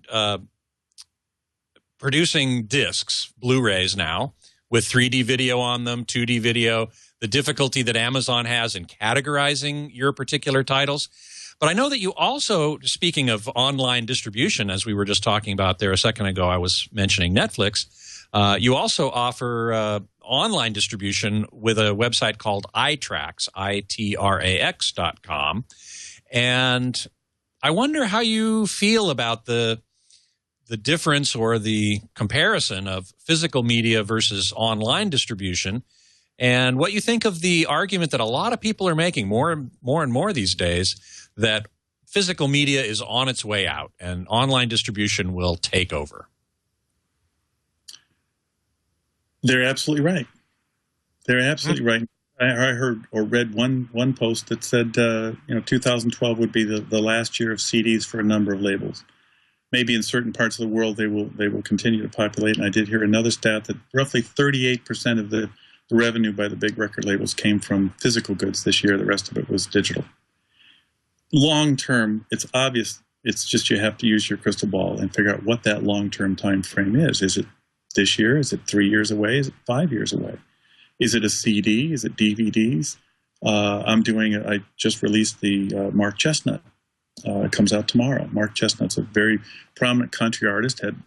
Speaker 1: producing discs, Blu-rays now, with 3D video on them, 2D video, the difficulty that Amazon has in categorizing your particular titles. But I know that you also, speaking of online distribution, as we were just talking about there a second ago, I was mentioning Netflix. You also offer online distribution with a website called iTrax, itrax.com. And I wonder how you feel about the difference or the comparison of physical media versus online distribution, and what you think of the argument that a lot of people are making more and more these days, that physical media is on its way out and online distribution will take over.
Speaker 5: They're absolutely right. They're absolutely right. I heard or read one post that said 2012 would be the last year of CDs for a number of labels. Maybe in certain parts of the world they will continue to populate. And I did hear another stat that roughly 38% of the revenue by the big record labels came from physical goods this year. The rest of it was digital. Long term, it's obvious. It's just you have to use your crystal ball and figure out what that long term time frame is. Is it this year? Is it 3 years away? Is it 5 years away? Is it a CD? Is it DVDs? I just released the Mark Chestnut. It comes out tomorrow. Mark Chestnut's a very prominent country artist, had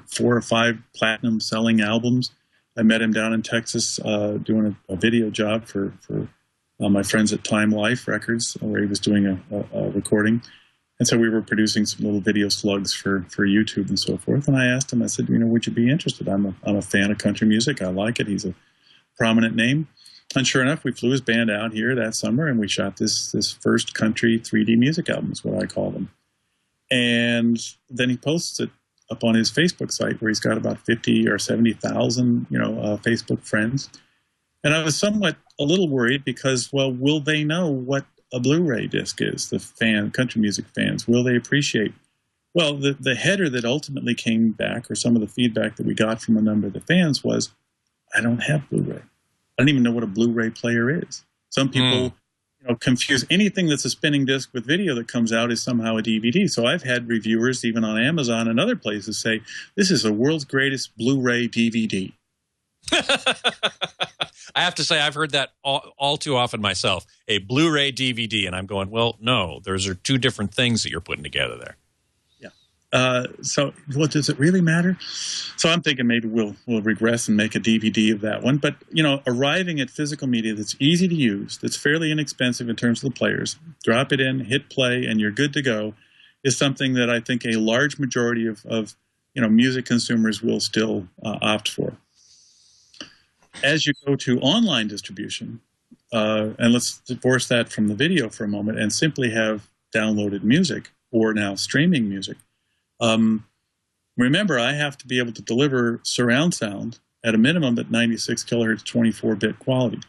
Speaker 5: 4 or 5 platinum selling albums. I met him down in Texas doing a video job for my friends at Time Life Records, where he was doing a recording. And so we were producing some little video slugs for YouTube and so forth. And I asked him, I said, would you be interested? I'm a fan of country music. I like it. He's a prominent name. And sure enough, we flew his band out here that summer, and we shot this first country 3D music album, is what I call them. And then he posts it up on his Facebook site, where he's got about 50 or 70,000, Facebook friends. And I was a little worried because, well, will they know what a Blu-ray disc is? The country music fans, will they appreciate? Well, the header that ultimately came back, or some of the feedback that we got from a number of the fans, was, I don't have Blu-ray. I don't even know what a Blu-ray player is. Some people confuse anything that's a spinning disc with video that comes out is somehow a DVD. So I've had reviewers, even on Amazon and other places, say, this is the world's greatest Blu-ray DVD.
Speaker 1: I have to say, I've heard that all too often myself, a Blu-ray DVD, and I'm going, well, no, those are two different things that you're putting together there.
Speaker 5: So what does it really matter? So I'm thinking maybe we'll regress and make a DVD of that one. But, arriving at physical media that's easy to use, that's fairly inexpensive in terms of the players, drop it in, hit play, and you're good to go, is something that I think a large majority of music consumers will still opt for. As you go to online distribution, and let's divorce that from the video for a moment and simply have downloaded music or now streaming music. Remember, I have to be able to deliver surround sound at a minimum at 96 kilohertz, 24-bit quality.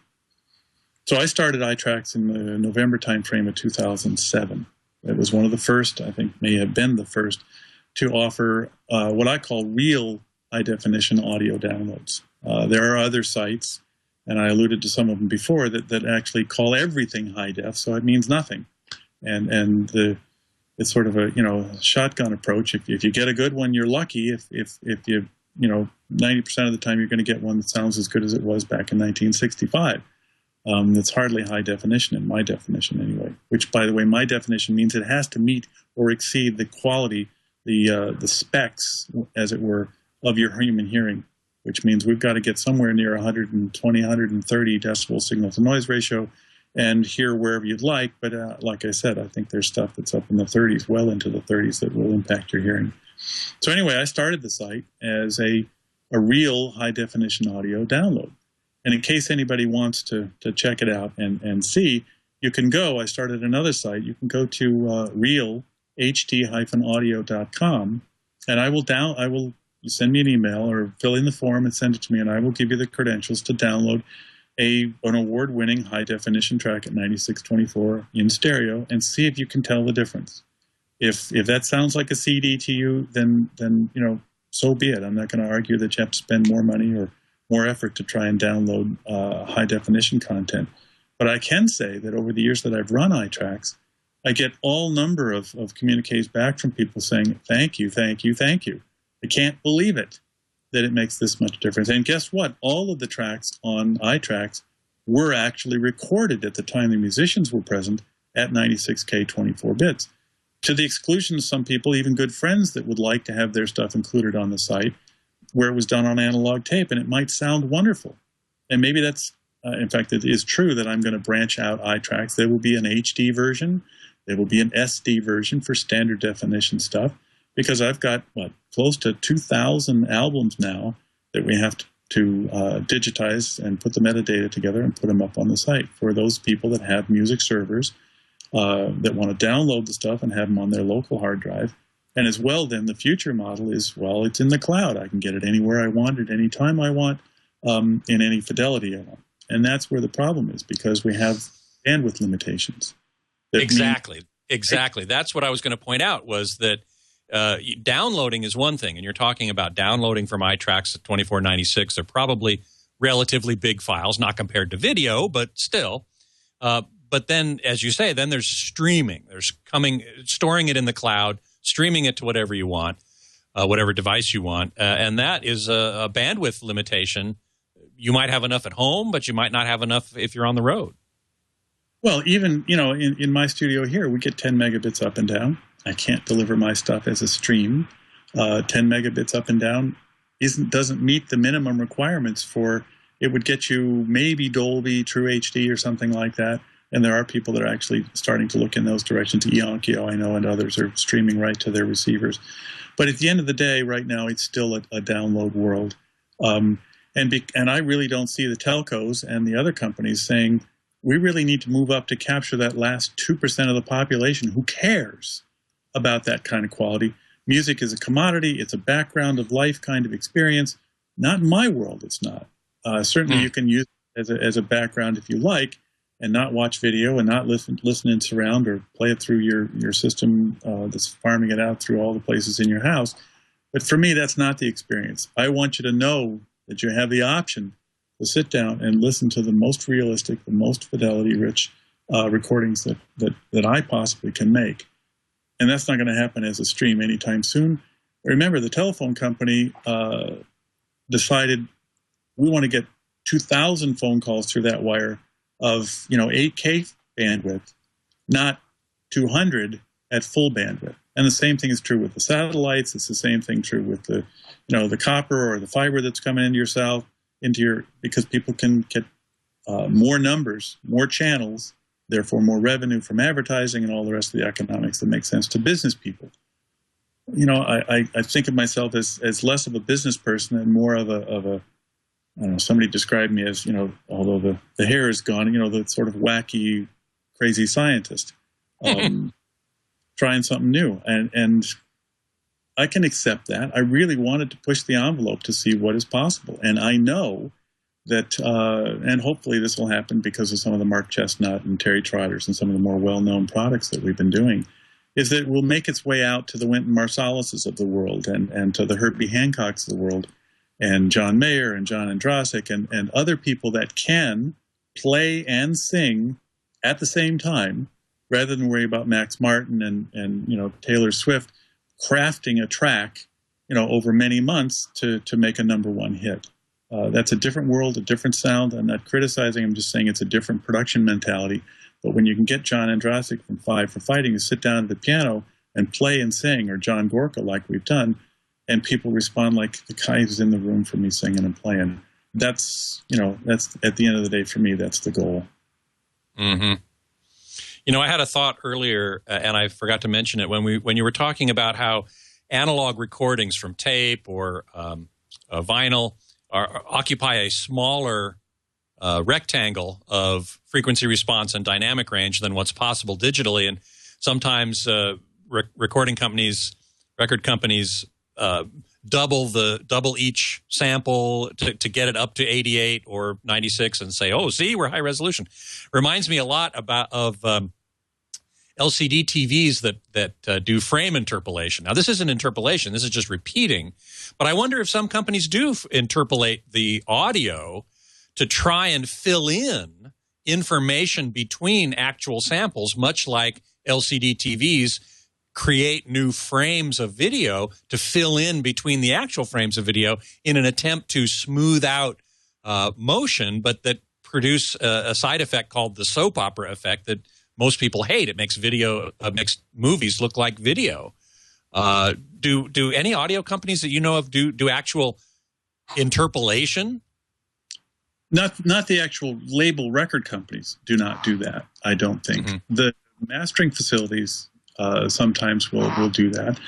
Speaker 5: So I started iTrax in the November timeframe of 2007. It was one of the first, I think may have been the first, to offer what I call real high-definition audio downloads. There are other sites, and I alluded to some of them before, that actually call everything high-def, so it means nothing. And it's sort of a shotgun approach. If you get a good one, you're lucky. If you 90% of the time you're going to get one that sounds as good as it was back in 1965. It's hardly high definition in my definition anyway. Which, by the way, my definition means it has to meet or exceed the quality, the specs, as it were, of your human hearing. Which means we've got to get somewhere near 120, 130 decibel signal-to-noise ratio, and hear wherever you'd like. But like I said, I think there's stuff that's up in the 30s, well into the 30s, that will impact your hearing. So anyway, I started the site as a real high-definition audio download. And in case anybody wants to check it out and see, you can go. I started another site. You can go to realht-audio.com, and I will you send me an email or fill in the form and send it to me, and I will give you the credentials to download an award-winning high-definition track at 9624 in stereo, and see if you can tell the difference. If that sounds like a CD to you, then so be it. I'm not going to argue that you have to spend more money or more effort to try and download high-definition content. But I can say that over the years that I've run iTrax, I get all number of communiques back from people saying, thank you, thank you, thank you. I can't believe it that it makes this much difference. And guess what? All of the tracks on iTrax were actually recorded at the time the musicians were present at 96K 24 bits. To the exclusion of some people, even good friends that would like to have their stuff included on the site, where it was done on analog tape, and it might sound wonderful. And maybe that's, in fact, it is true that I'm going to branch out iTracks. There will be an HD version. There will be an SD version for standard definition stuff, because I've got, close to 2,000 albums now that we have to digitize and put the metadata together and put them up on the site for those people that have music servers that want to download the stuff and have them on their local hard drive. And as well, then, the future model is, well, it's in the cloud. I can get it anywhere I want, at any time I want, in any fidelity I want. And that's where the problem is, because we have bandwidth limitations.
Speaker 1: Exactly. That's what I was going to point out, was that downloading is one thing, and you're talking about downloading from iTracks at 2496. They're probably relatively big files, not compared to video, but still. But then, as you say, then there's streaming. There's storing it in the cloud, streaming it to whatever you want, whatever device you want, and that is a bandwidth limitation. You might have enough at home, but you might not have enough if you're on the road.
Speaker 5: Well, even, in my studio here, we get 10 megabits up and down. I can't deliver my stuff as a stream. 10 megabits up and down doesn't meet the minimum requirements for, it would get you maybe Dolby, True HD or something like that. And there are people that are actually starting to look in those directions. Eonkyo, I know, and others are streaming right to their receivers. But at the end of the day, right now, it's still a download world. And I really don't see the telcos and the other companies saying, we really need to move up to capture that last 2% of the population. Who cares about that kind of quality? Music is a commodity. It's a background of life kind of experience. Not in my world, it's not. Certainly you can use it as a background if you like, and not watch video and not listen in surround or play it through your system that's farming it out through all the places in your house. But for me, that's not the experience. I want you to know that you have the option to sit down and listen to the most realistic, the most fidelity-rich recordings that I possibly can make. And that's not going to happen as a stream anytime soon. Remember, the telephone company decided we want to get 2,000 phone calls through that wire of 8K bandwidth, not 200 at full bandwidth. And the same thing is true with the satellites. It's the same thing true with the the copper or the fiber that's coming because people can get more numbers, more channels, therefore more revenue from advertising and all the rest of the economics that make sense to business people. I think of myself as less of a business person and more of a I don't know, somebody described me as, although the hair is gone, the sort of wacky, crazy scientist, trying something new. And I can accept that. I really wanted to push the envelope to see what is possible. And I know that, and hopefully this will happen because of some of the Mark Chestnut and Terry Trotters and some of the more well-known products that we've been doing, is that it will make its way out to the Wynton Marsalises of the world and to the Herbie Hancocks of the world, and John Mayer and John Andrasik and other people that can play and sing at the same time, rather than worry about Max Martin and Taylor Swift crafting a track, over many months to make a #1 hit. That's a different world, a different sound. I'm not criticizing. I'm just saying it's a different production mentality. But when you can get John Andrasik from Five for Fighting to sit down at the piano and play and sing, or John Gorka like we've done, and people respond like the guy who's in the room for me singing and playing, that's at the end of the day for me, that's the goal.
Speaker 1: Mm-hmm. I had a thought earlier, and I forgot to mention it when you were talking about how analog recordings from tape or vinyl occupy a smaller rectangle of frequency response and dynamic range than what's possible digitally, and sometimes record companies double each sample to get it up to 88 or 96 and say, oh, see, we're high resolution. Reminds me a lot of LCD TVs that do frame interpolation. Now, this isn't interpolation. This is just repeating. But I wonder if some companies do interpolate the audio to try and fill in information between actual samples, much like LCD TVs create new frames of video to fill in between the actual frames of video in an attempt to smooth out motion, but that produce a side effect called the soap opera effect that most people hate. It makes makes movies look like video. Do any audio companies that you know of do actual interpolation?
Speaker 5: Not the actual label record companies do not do that, I don't think. Mm-hmm. The mastering facilities sometimes will do that.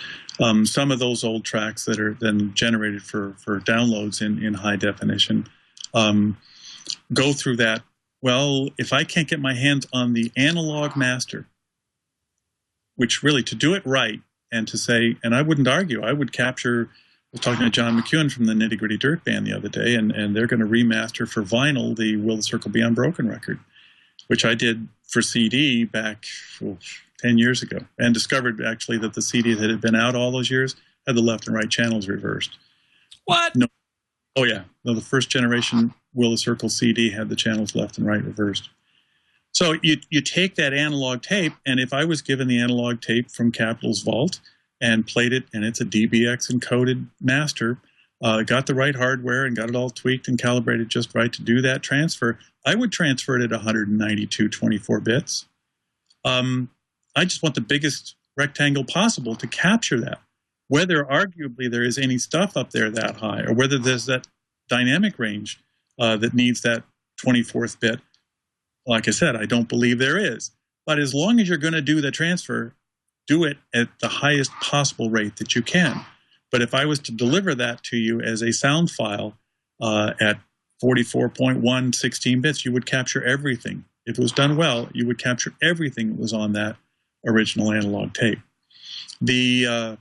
Speaker 5: Some of those old tracks that are then generated for downloads in high definition go through that. Well, if I can't get my hands on the analog master, which really to do it right and to say, and I wouldn't argue, I would capture. I was talking to John McEwen from the Nitty Gritty Dirt Band the other day, and they're going to remaster for vinyl the Will the Circle Be Unbroken record, which I did for CD back 10 years ago, and discovered actually that the CD that had been out all those years had the left and right channels reversed.
Speaker 1: What?
Speaker 5: No. Oh, yeah. No, the first generation Will the Circle CD had the channels left and right reversed. So you take that analog tape, and if I was given the analog tape from Capitol's vault and played it, and it's a DBX encoded master, got the right hardware and got it all tweaked and calibrated just right to do that transfer, I would transfer it at 192 24 bits. I just want the biggest rectangle possible to capture that. Whether arguably there is any stuff up there that high, or whether there's that dynamic range that needs that 24th bit, like I said, I don't believe there is. But as long as you're going to do the transfer, do it at the highest possible rate that you can. But if I was to deliver that to you as a sound file at 44.1 16 bits, you would capture everything. If it was done well, you would capture everything that was on that original analog tape. The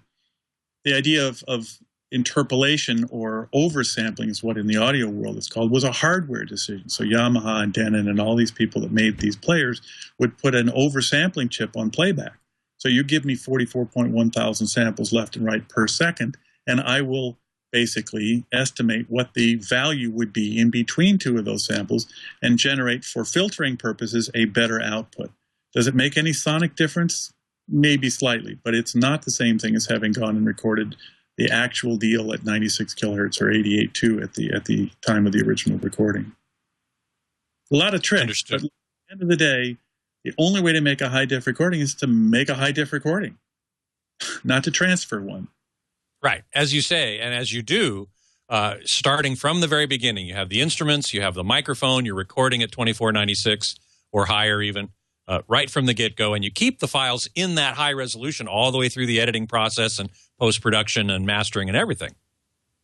Speaker 5: idea of interpolation or oversampling is what in the audio world it's called, was a hardware decision. So Yamaha and Denon and all these people that made these players would put an oversampling chip on playback. So you give me 44.1 thousand samples left and right per second, and I will basically estimate what the value would be in between two of those samples and generate, for filtering purposes, a better output. Does it make any sonic difference? Maybe slightly, but it's not the same thing as having gone and recorded the actual deal at 96 kilohertz or 88.2 at the time of the original recording. A lot of tricks.
Speaker 1: Understood.
Speaker 5: But at the end of the day, the only way to make a high-def recording is to make a high-def recording, not to transfer one.
Speaker 1: Right. As you say, and as you do, starting from the very beginning, you have the instruments, you have the microphone, you're recording at 2496 or higher even, right from the get-go, and you keep the files in that high resolution all the way through the editing process and post-production and mastering and everything.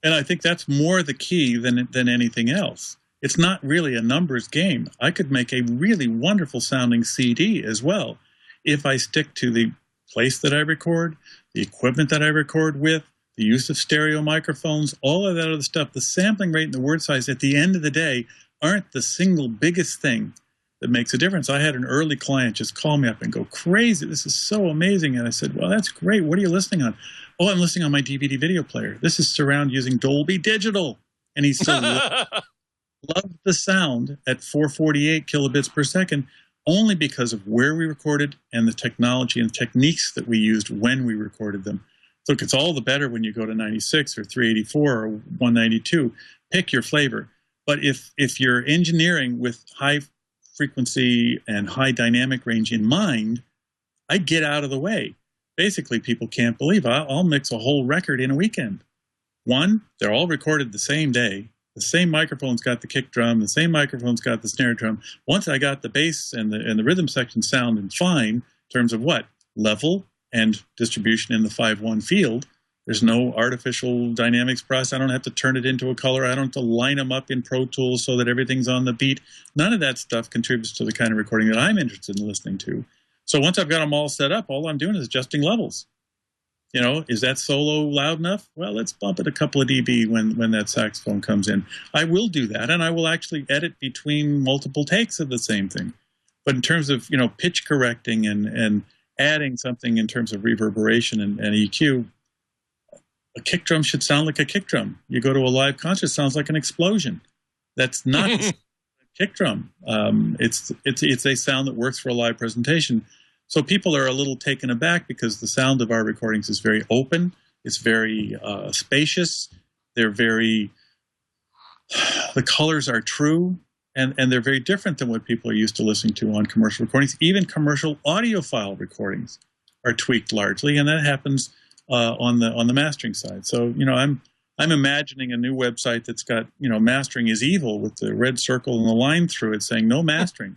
Speaker 5: And I think that's more the key than anything else. It's not really a numbers game. I could make a really wonderful sounding CD as well if I stick to the place that I record, the equipment that I record with, the use of stereo microphones, all of that other stuff. The sampling rate and the word size at the end of the day aren't the single biggest thing that makes a difference. I had an early client just call me up and go, crazy, this is so amazing. And I said, well, that's great. What are you listening on? Oh, I'm listening on my DVD video player. This is surround using Dolby Digital. And he still loved the sound at 448 kilobits per second only because of where we recorded and the technology and techniques that we used when we recorded them. Look, it's all the better when you go to 96 or 384 or 192. Pick your flavor. But if you're engineering with high frequency and high dynamic range in mind, I get out of the way. Basically, people can't believe I'll mix a whole record in a weekend. One, they're all recorded the same day. The same microphone's got the kick drum. The same microphone's got the snare drum. Once I got the bass and the rhythm section sounding fine in terms of what? Level and distribution in the 5/1 field. There's no artificial dynamics process. I don't have to turn it into a color. I don't have to line them up in Pro Tools so that everything's on the beat. None of that stuff contributes to the kind of recording that I'm interested in listening to. So once I've got them all set up, all I'm doing is adjusting levels. You know, is that solo loud enough? Well, let's bump it a couple of dB when that saxophone comes in. I will do that, and I will actually edit between multiple takes of the same thing. But in terms of, pitch correcting and adding something in terms of reverberation and EQ, a kick drum should sound like a kick drum. You go to a live concert, it sounds like an explosion. That's not a kick drum. It's a sound that works for a live presentation. So people are a little taken aback because the sound of our recordings is very open. It's very spacious. The colors are true. and they're very different than what people are used to listening to on commercial recordings. Even commercial audiophile recordings are tweaked largely, and that happens on the mastering side. So, I'm imagining a new website that's got, mastering is evil with the red circle and the line through it saying no mastering.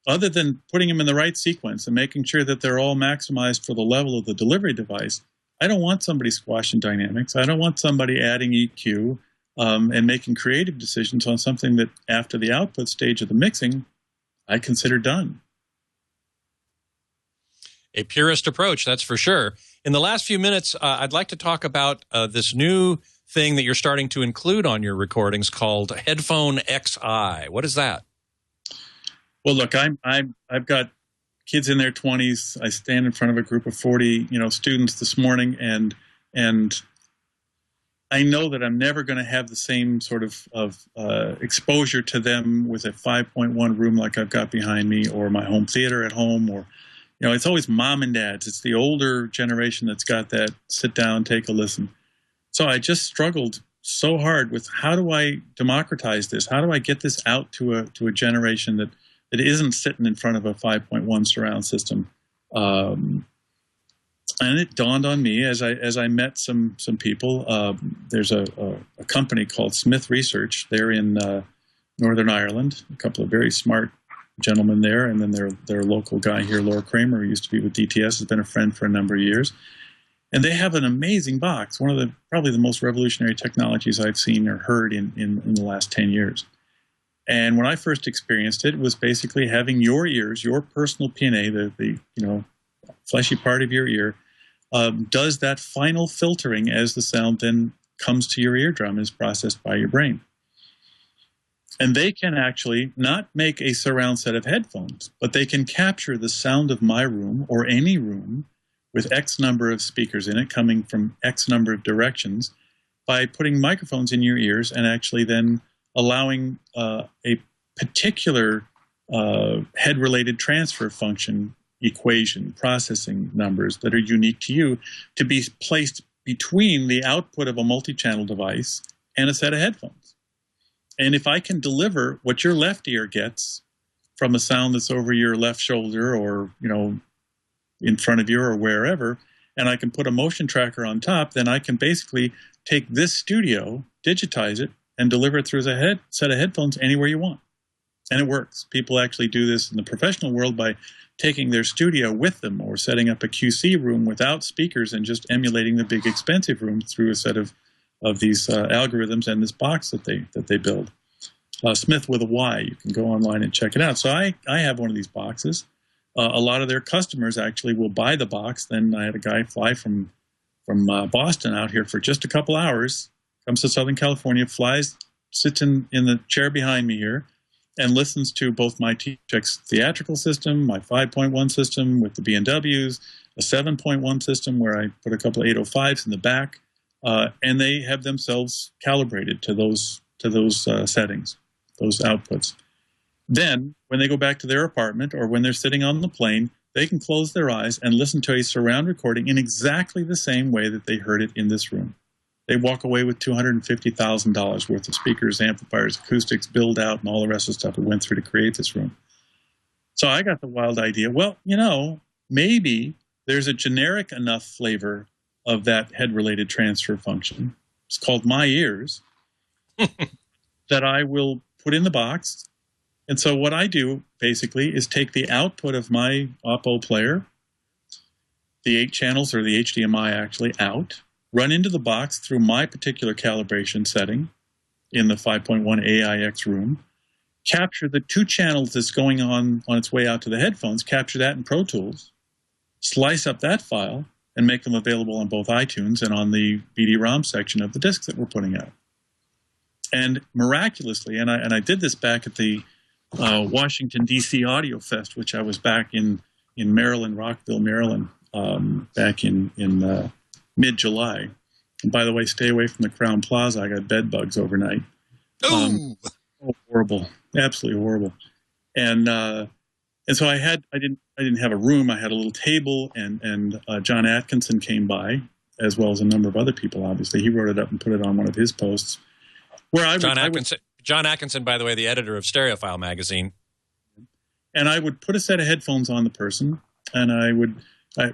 Speaker 5: Other than putting them in the right sequence and making sure that they're all maximized for the level of the delivery device, I don't want somebody squashing dynamics. I don't want somebody adding EQ and making creative decisions on something that after the output stage of the mixing, I consider done.
Speaker 1: A purist approach, that's for sure. In the last few minutes, I'd like to talk about this new thing that you're starting to include on your recordings called Headphone XI. What is that?
Speaker 5: Well, look, I've got kids in their 20s. I stand in front of a group of 40, students this morning, and I know that I'm never going to have the same sort of exposure to them with a 5.1 room like I've got behind me, or my home theater at home, or it's always mom and dads. It's the older generation that's got that sit down, take a listen. So I just struggled so hard with how do I democratize this? How do I get this out to a generation that isn't sitting in front of a 5.1 surround system? And it dawned on me as I met some people. There's a company called Smith Research. They're in Northern Ireland. A couple of very smart gentlemen there, and then their local guy here, Laura Kramer, who used to be with DTS, has been a friend for a number of years. And they have an amazing box, one of probably the most revolutionary technologies I've seen or heard in the last 10 years. And when I first experienced it, was basically having your ears, your personal P&A, the fleshy part of your ear, does that final filtering as the sound then comes to your eardrum and is processed by your brain. And they can actually not make a surround set of headphones, but they can capture the sound of my room or any room with X number of speakers in it coming from X number of directions by putting microphones in your ears and actually then allowing a particular head-related transfer function equation, processing numbers that are unique to you to be placed between the output of a multi-channel device and a set of headphones. And if I can deliver what your left ear gets from a sound that's over your left shoulder or, in front of you or wherever, and I can put a motion tracker on top, then I can basically take this studio, digitize it, and deliver it through a set of headphones anywhere you want. And it works. People actually do this in the professional world by taking their studio with them or setting up a QC room without speakers and just emulating the big expensive room through a set of these algorithms and this box that they build. Smith with a Y. You can go online and check it out. So I have one of these boxes. A lot of their customers actually will buy the box. Then I had a guy fly from Boston out here for just a couple hours, comes to Southern California, flies, sits in the chair behind me here, and listens to both my TWiT theatrical system, my 5.1 system with the B&Ws, a 7.1 system where I put a couple of 805s in the back, and they have themselves calibrated to those settings, those outputs. Then, when they go back to their apartment or when they're sitting on the plane, they can close their eyes and listen to a surround recording in exactly the same way that they heard it in this room. They walk away with $250,000 worth of speakers, amplifiers, acoustics, build out, and all the rest of the stuff we went through to create this room. So I got the wild idea, well, maybe there's a generic enough flavor of that head-related transfer function. It's called my ears that I will put in the box. And so what I do, basically, is take the output of my Oppo player, the 8 channels, or the HDMI actually, out, run into the box through my particular calibration setting in the 5.1 AIX room, capture the 2 channels that's going on its way out to the headphones, capture that in Pro Tools, slice up that file, and make them available on both iTunes and on the BD-ROM section of the discs that we're putting out. And miraculously, and I did this back at the Washington, D.C. Audio Fest, which I was back in Maryland, Rockville, Maryland, back in mid-July. And by the way, stay away from the Crown Plaza. I got bed bugs overnight. Horrible, absolutely horrible. And so I didn't have a room. I had a little table, and John Atkinson came by, as well as a number of other people. Obviously, he wrote it up and put it on one of his posts. Where
Speaker 1: John John Atkinson, by the way, the editor of Stereophile magazine.
Speaker 5: And I would put a set of headphones on the person, and I would,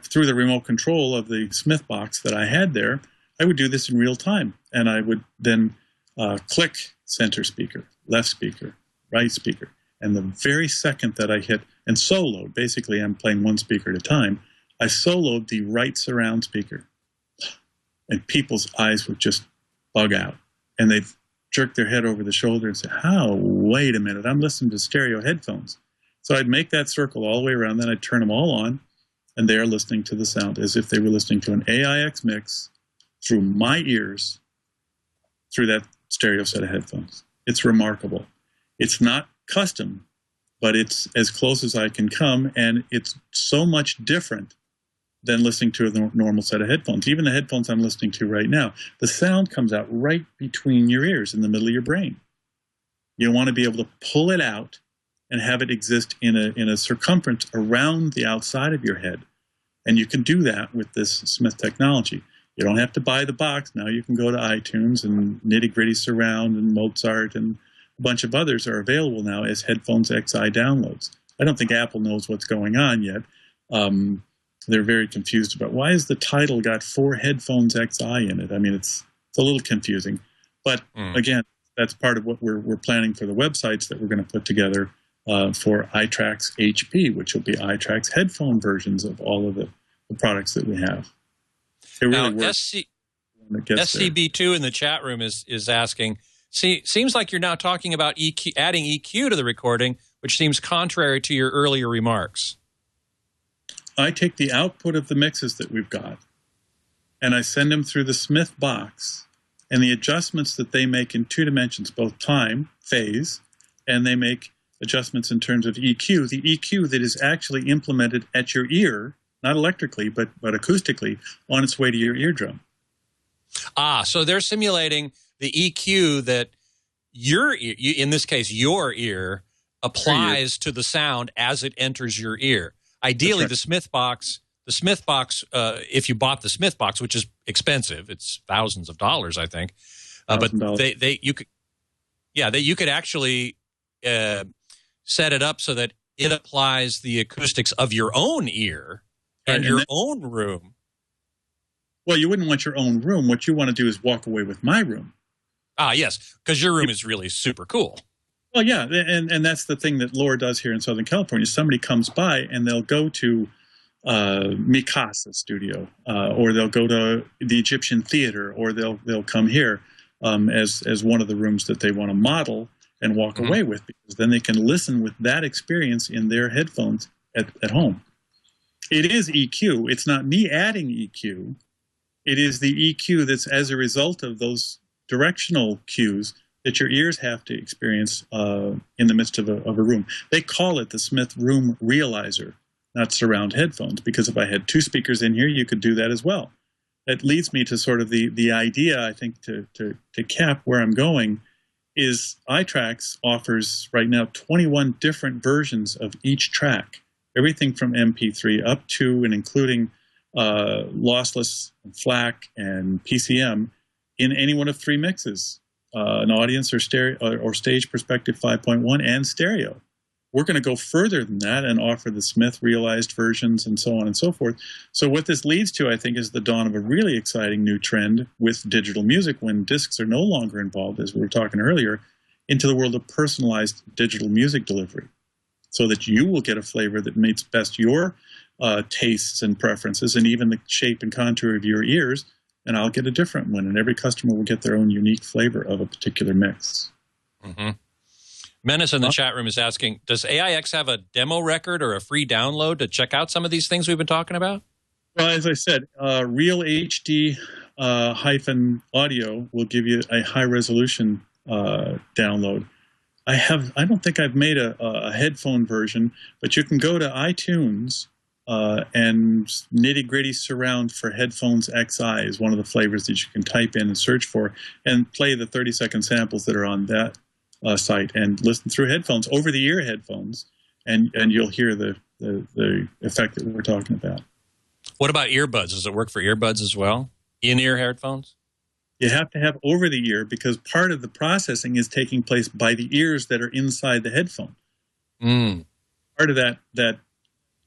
Speaker 5: through the remote control of the Smith box that I had there, I would do this in real time. And I would then click center speaker, left speaker, right speaker. And the very second that I hit, and soloed, basically I'm playing one speaker at a time, I soloed the right surround speaker. And people's eyes would just bug out. And they'd jerk their head over the shoulder and say, wait a minute, I'm listening to stereo headphones. So I'd make that circle all the way around, then I'd turn them all on, and they're listening to the sound as if they were listening to an AIX mix through my ears, through that stereo set of headphones. It's remarkable. It's not custom, but it's as close as I can come, and it's so much different than listening to a normal set of headphones. Even the headphones I'm listening to right now, the sound comes out right between your ears, in the middle of your brain. You want to be able to pull it out and have it exist in a circumference around the outside of your head. And you can do that with this Smith technology. You don't have to buy the box. Now you can go to iTunes, and Nitty Gritty Surround and Mozart and a bunch of others are available now as Headphones XI downloads. I don't think Apple knows what's going on yet. They're very confused about why has the title got 4 Headphones XI in it. I mean, it's a little confusing. But again, that's part of what we're planning for the websites that we're going to put together for iTracks HP, which will be iTracks headphone versions of all of the products that we have. It really works.
Speaker 1: SCB2 in the chat room is asking, seems like you're now talking about adding EQ to the recording, which seems contrary to your earlier remarks.
Speaker 5: I take the output of the mixes that we've got, and I send them through the Smith box, and the adjustments that they make in 2 dimensions, both time, phase, and they make adjustments in terms of EQ, the EQ that is actually implemented at your ear, not electrically, but acoustically, on its way to your eardrum.
Speaker 1: So they're simulating the EQ that your ear, in this case, your ear, applies to the sound as it enters your ear. Ideally, right. the Smith box, if you bought the Smith box, which is expensive, it's thousands of dollars, I think. But you could actually set it up so that it applies the acoustics of your own ear and your own room.
Speaker 5: Well, you wouldn't want your own room. What you want to do is walk away with my room.
Speaker 1: Yes, because your room is really super cool.
Speaker 5: Well, yeah, and that's the thing that Laura does here in Southern California. Somebody comes by and they'll go to Mikasa Studio, or they'll go to the Egyptian Theater, or they'll come here as one of the rooms that they want to model and walk away with, because then they can listen with that experience in their headphones at home. It is EQ. It's not me adding EQ. It is the EQ that's as a result of those directional cues that your ears have to experience in the midst of a room. They call it the Smith Room Realizer, not surround headphones, because if I had 2 speakers in here, you could do that as well. That leads me to sort of the idea, I think, to cap where I'm going, is iTracks offers right now 21 different versions of each track, everything from MP3 up to and including lossless, FLAC, and PCM in any one of 3 mixes. An audience or stereo or stage perspective 5.1 and stereo. We're going to go further than that and offer the Smith realized versions and so on and so forth. So what this leads to, I think, is the dawn of a really exciting new trend with digital music when discs are no longer involved, as we were talking earlier, into the world of personalized digital music delivery, so that you will get a flavor that meets best your tastes and preferences and even the shape and contour of your ears, and I'll get a different one, and every customer will get their own unique flavor of a particular mix.
Speaker 1: Menace in the chat room is asking, does AIX have a demo record or a free download to check out some of these things we've been talking about?
Speaker 5: Well, as I said, Real HD hyphen audio will give you a high-resolution download. I don't think I've made a headphone version, but you can go to iTunes and Nitty Gritty Surround for Headphones XI is one of the flavors that you can type in and search for and play the 30-second samples that are on that site and listen through headphones, over-the-ear headphones, and you'll hear the effect that we're talking about.
Speaker 1: What about earbuds? Does it work for earbuds as well? In-ear headphones?
Speaker 5: You have to have over-the-ear because part of the processing is taking place by the ears that are inside the headphone. Part of that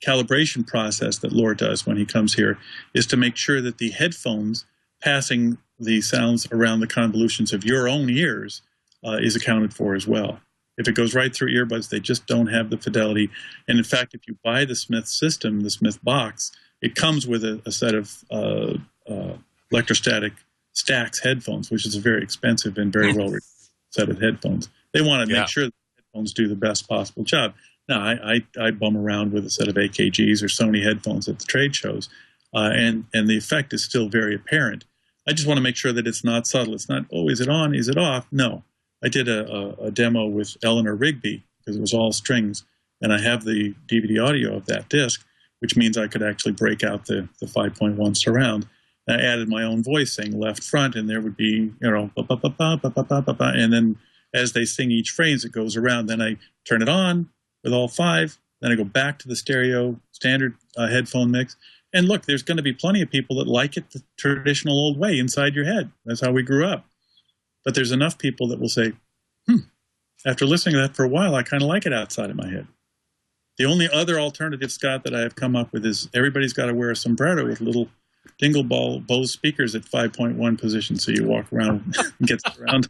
Speaker 5: calibration process that Lore does when he comes here is to make sure that the headphones passing the sounds around the convolutions of your own ears is accounted for as well. If it goes right through earbuds, they just don't have the fidelity. And in fact, if you buy the Smith system, the Smith box, it comes with a set of electrostatic Stax headphones, which is a very expensive and very well set of headphones. They want to make sure that the headphones do the best possible job. Now, I bum around with a set of AKGs or Sony headphones at the trade shows, and the effect is still very apparent. I just want to make sure that it's not subtle. It's not, oh, is it on? Is it off? No. I did a demo with Eleanor Rigby because it was all strings, and I have the DVD audio of that disc, which means I could actually break out the 5.1 surround. I added my own voice saying left front, and there would be, ba, ba, ba, ba, ba, ba, ba, ba, ba, and then as they sing each phrase, it goes around. Then I turn it on with all 5. Then I go back to the stereo standard headphone mix. And look, there's going to be plenty of people that like it the traditional old way inside your head. That's how we grew up. But there's enough people that will say, after listening to that for a while, I kind of like it outside of my head. The only other alternative, Scott, that I have come up with is everybody's got to wear a sombrero with little dingle ball Bose speakers at 5.1 position, so you walk around and get around.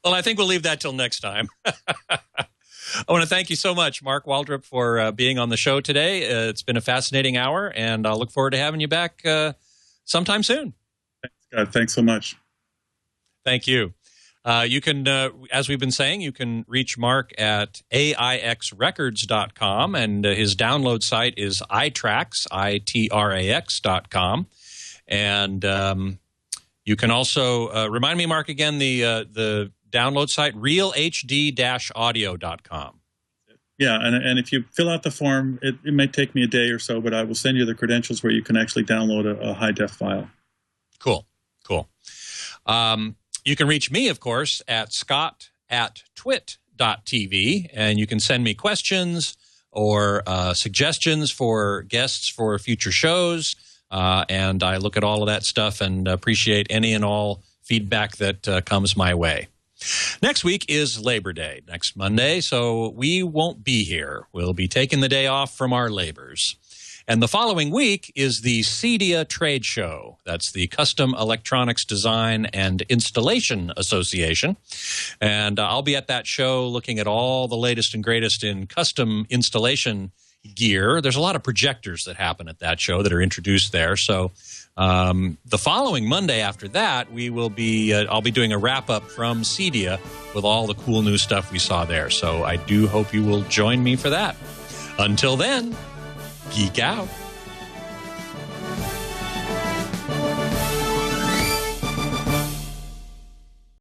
Speaker 1: Well, I think we'll leave that till next time. I want to thank you so much, Mark Waldrep, for being on the show today. It's been a fascinating hour, and I'll look forward to having you back sometime soon.
Speaker 5: Thanks, Scott. Thanks so much.
Speaker 1: Thank you. You can, as we've been saying, you can reach Mark at AIXrecords.com, and his download site is iTrax, ITRAX.com. And you can also, remind me, Mark, again, the download site, realhd-audio.com.
Speaker 5: Yeah, and if you fill out the form, it may take me a day or so, but I will send you the credentials where you can actually download a high-def file.
Speaker 1: Cool. You can reach me, of course, at scott@twit.tv, and you can send me questions or suggestions for guests for future shows, and I look at all of that stuff and appreciate any and all feedback that comes my way. Next week is Labor Day, next Monday, so we won't be here. We'll be taking the day off from our labors. And the following week is the CEDIA Trade Show. That's the Custom Electronics Design and Installation Association. And I'll be at that show looking at all the latest and greatest in custom installation gear. There's a lot of projectors that happen at that show that are introduced there. So the following Monday after that, we will be I'll be doing a wrap-up from CEDIA with all the cool new stuff we saw there. So I do hope you will join me for that. Until then, geek out.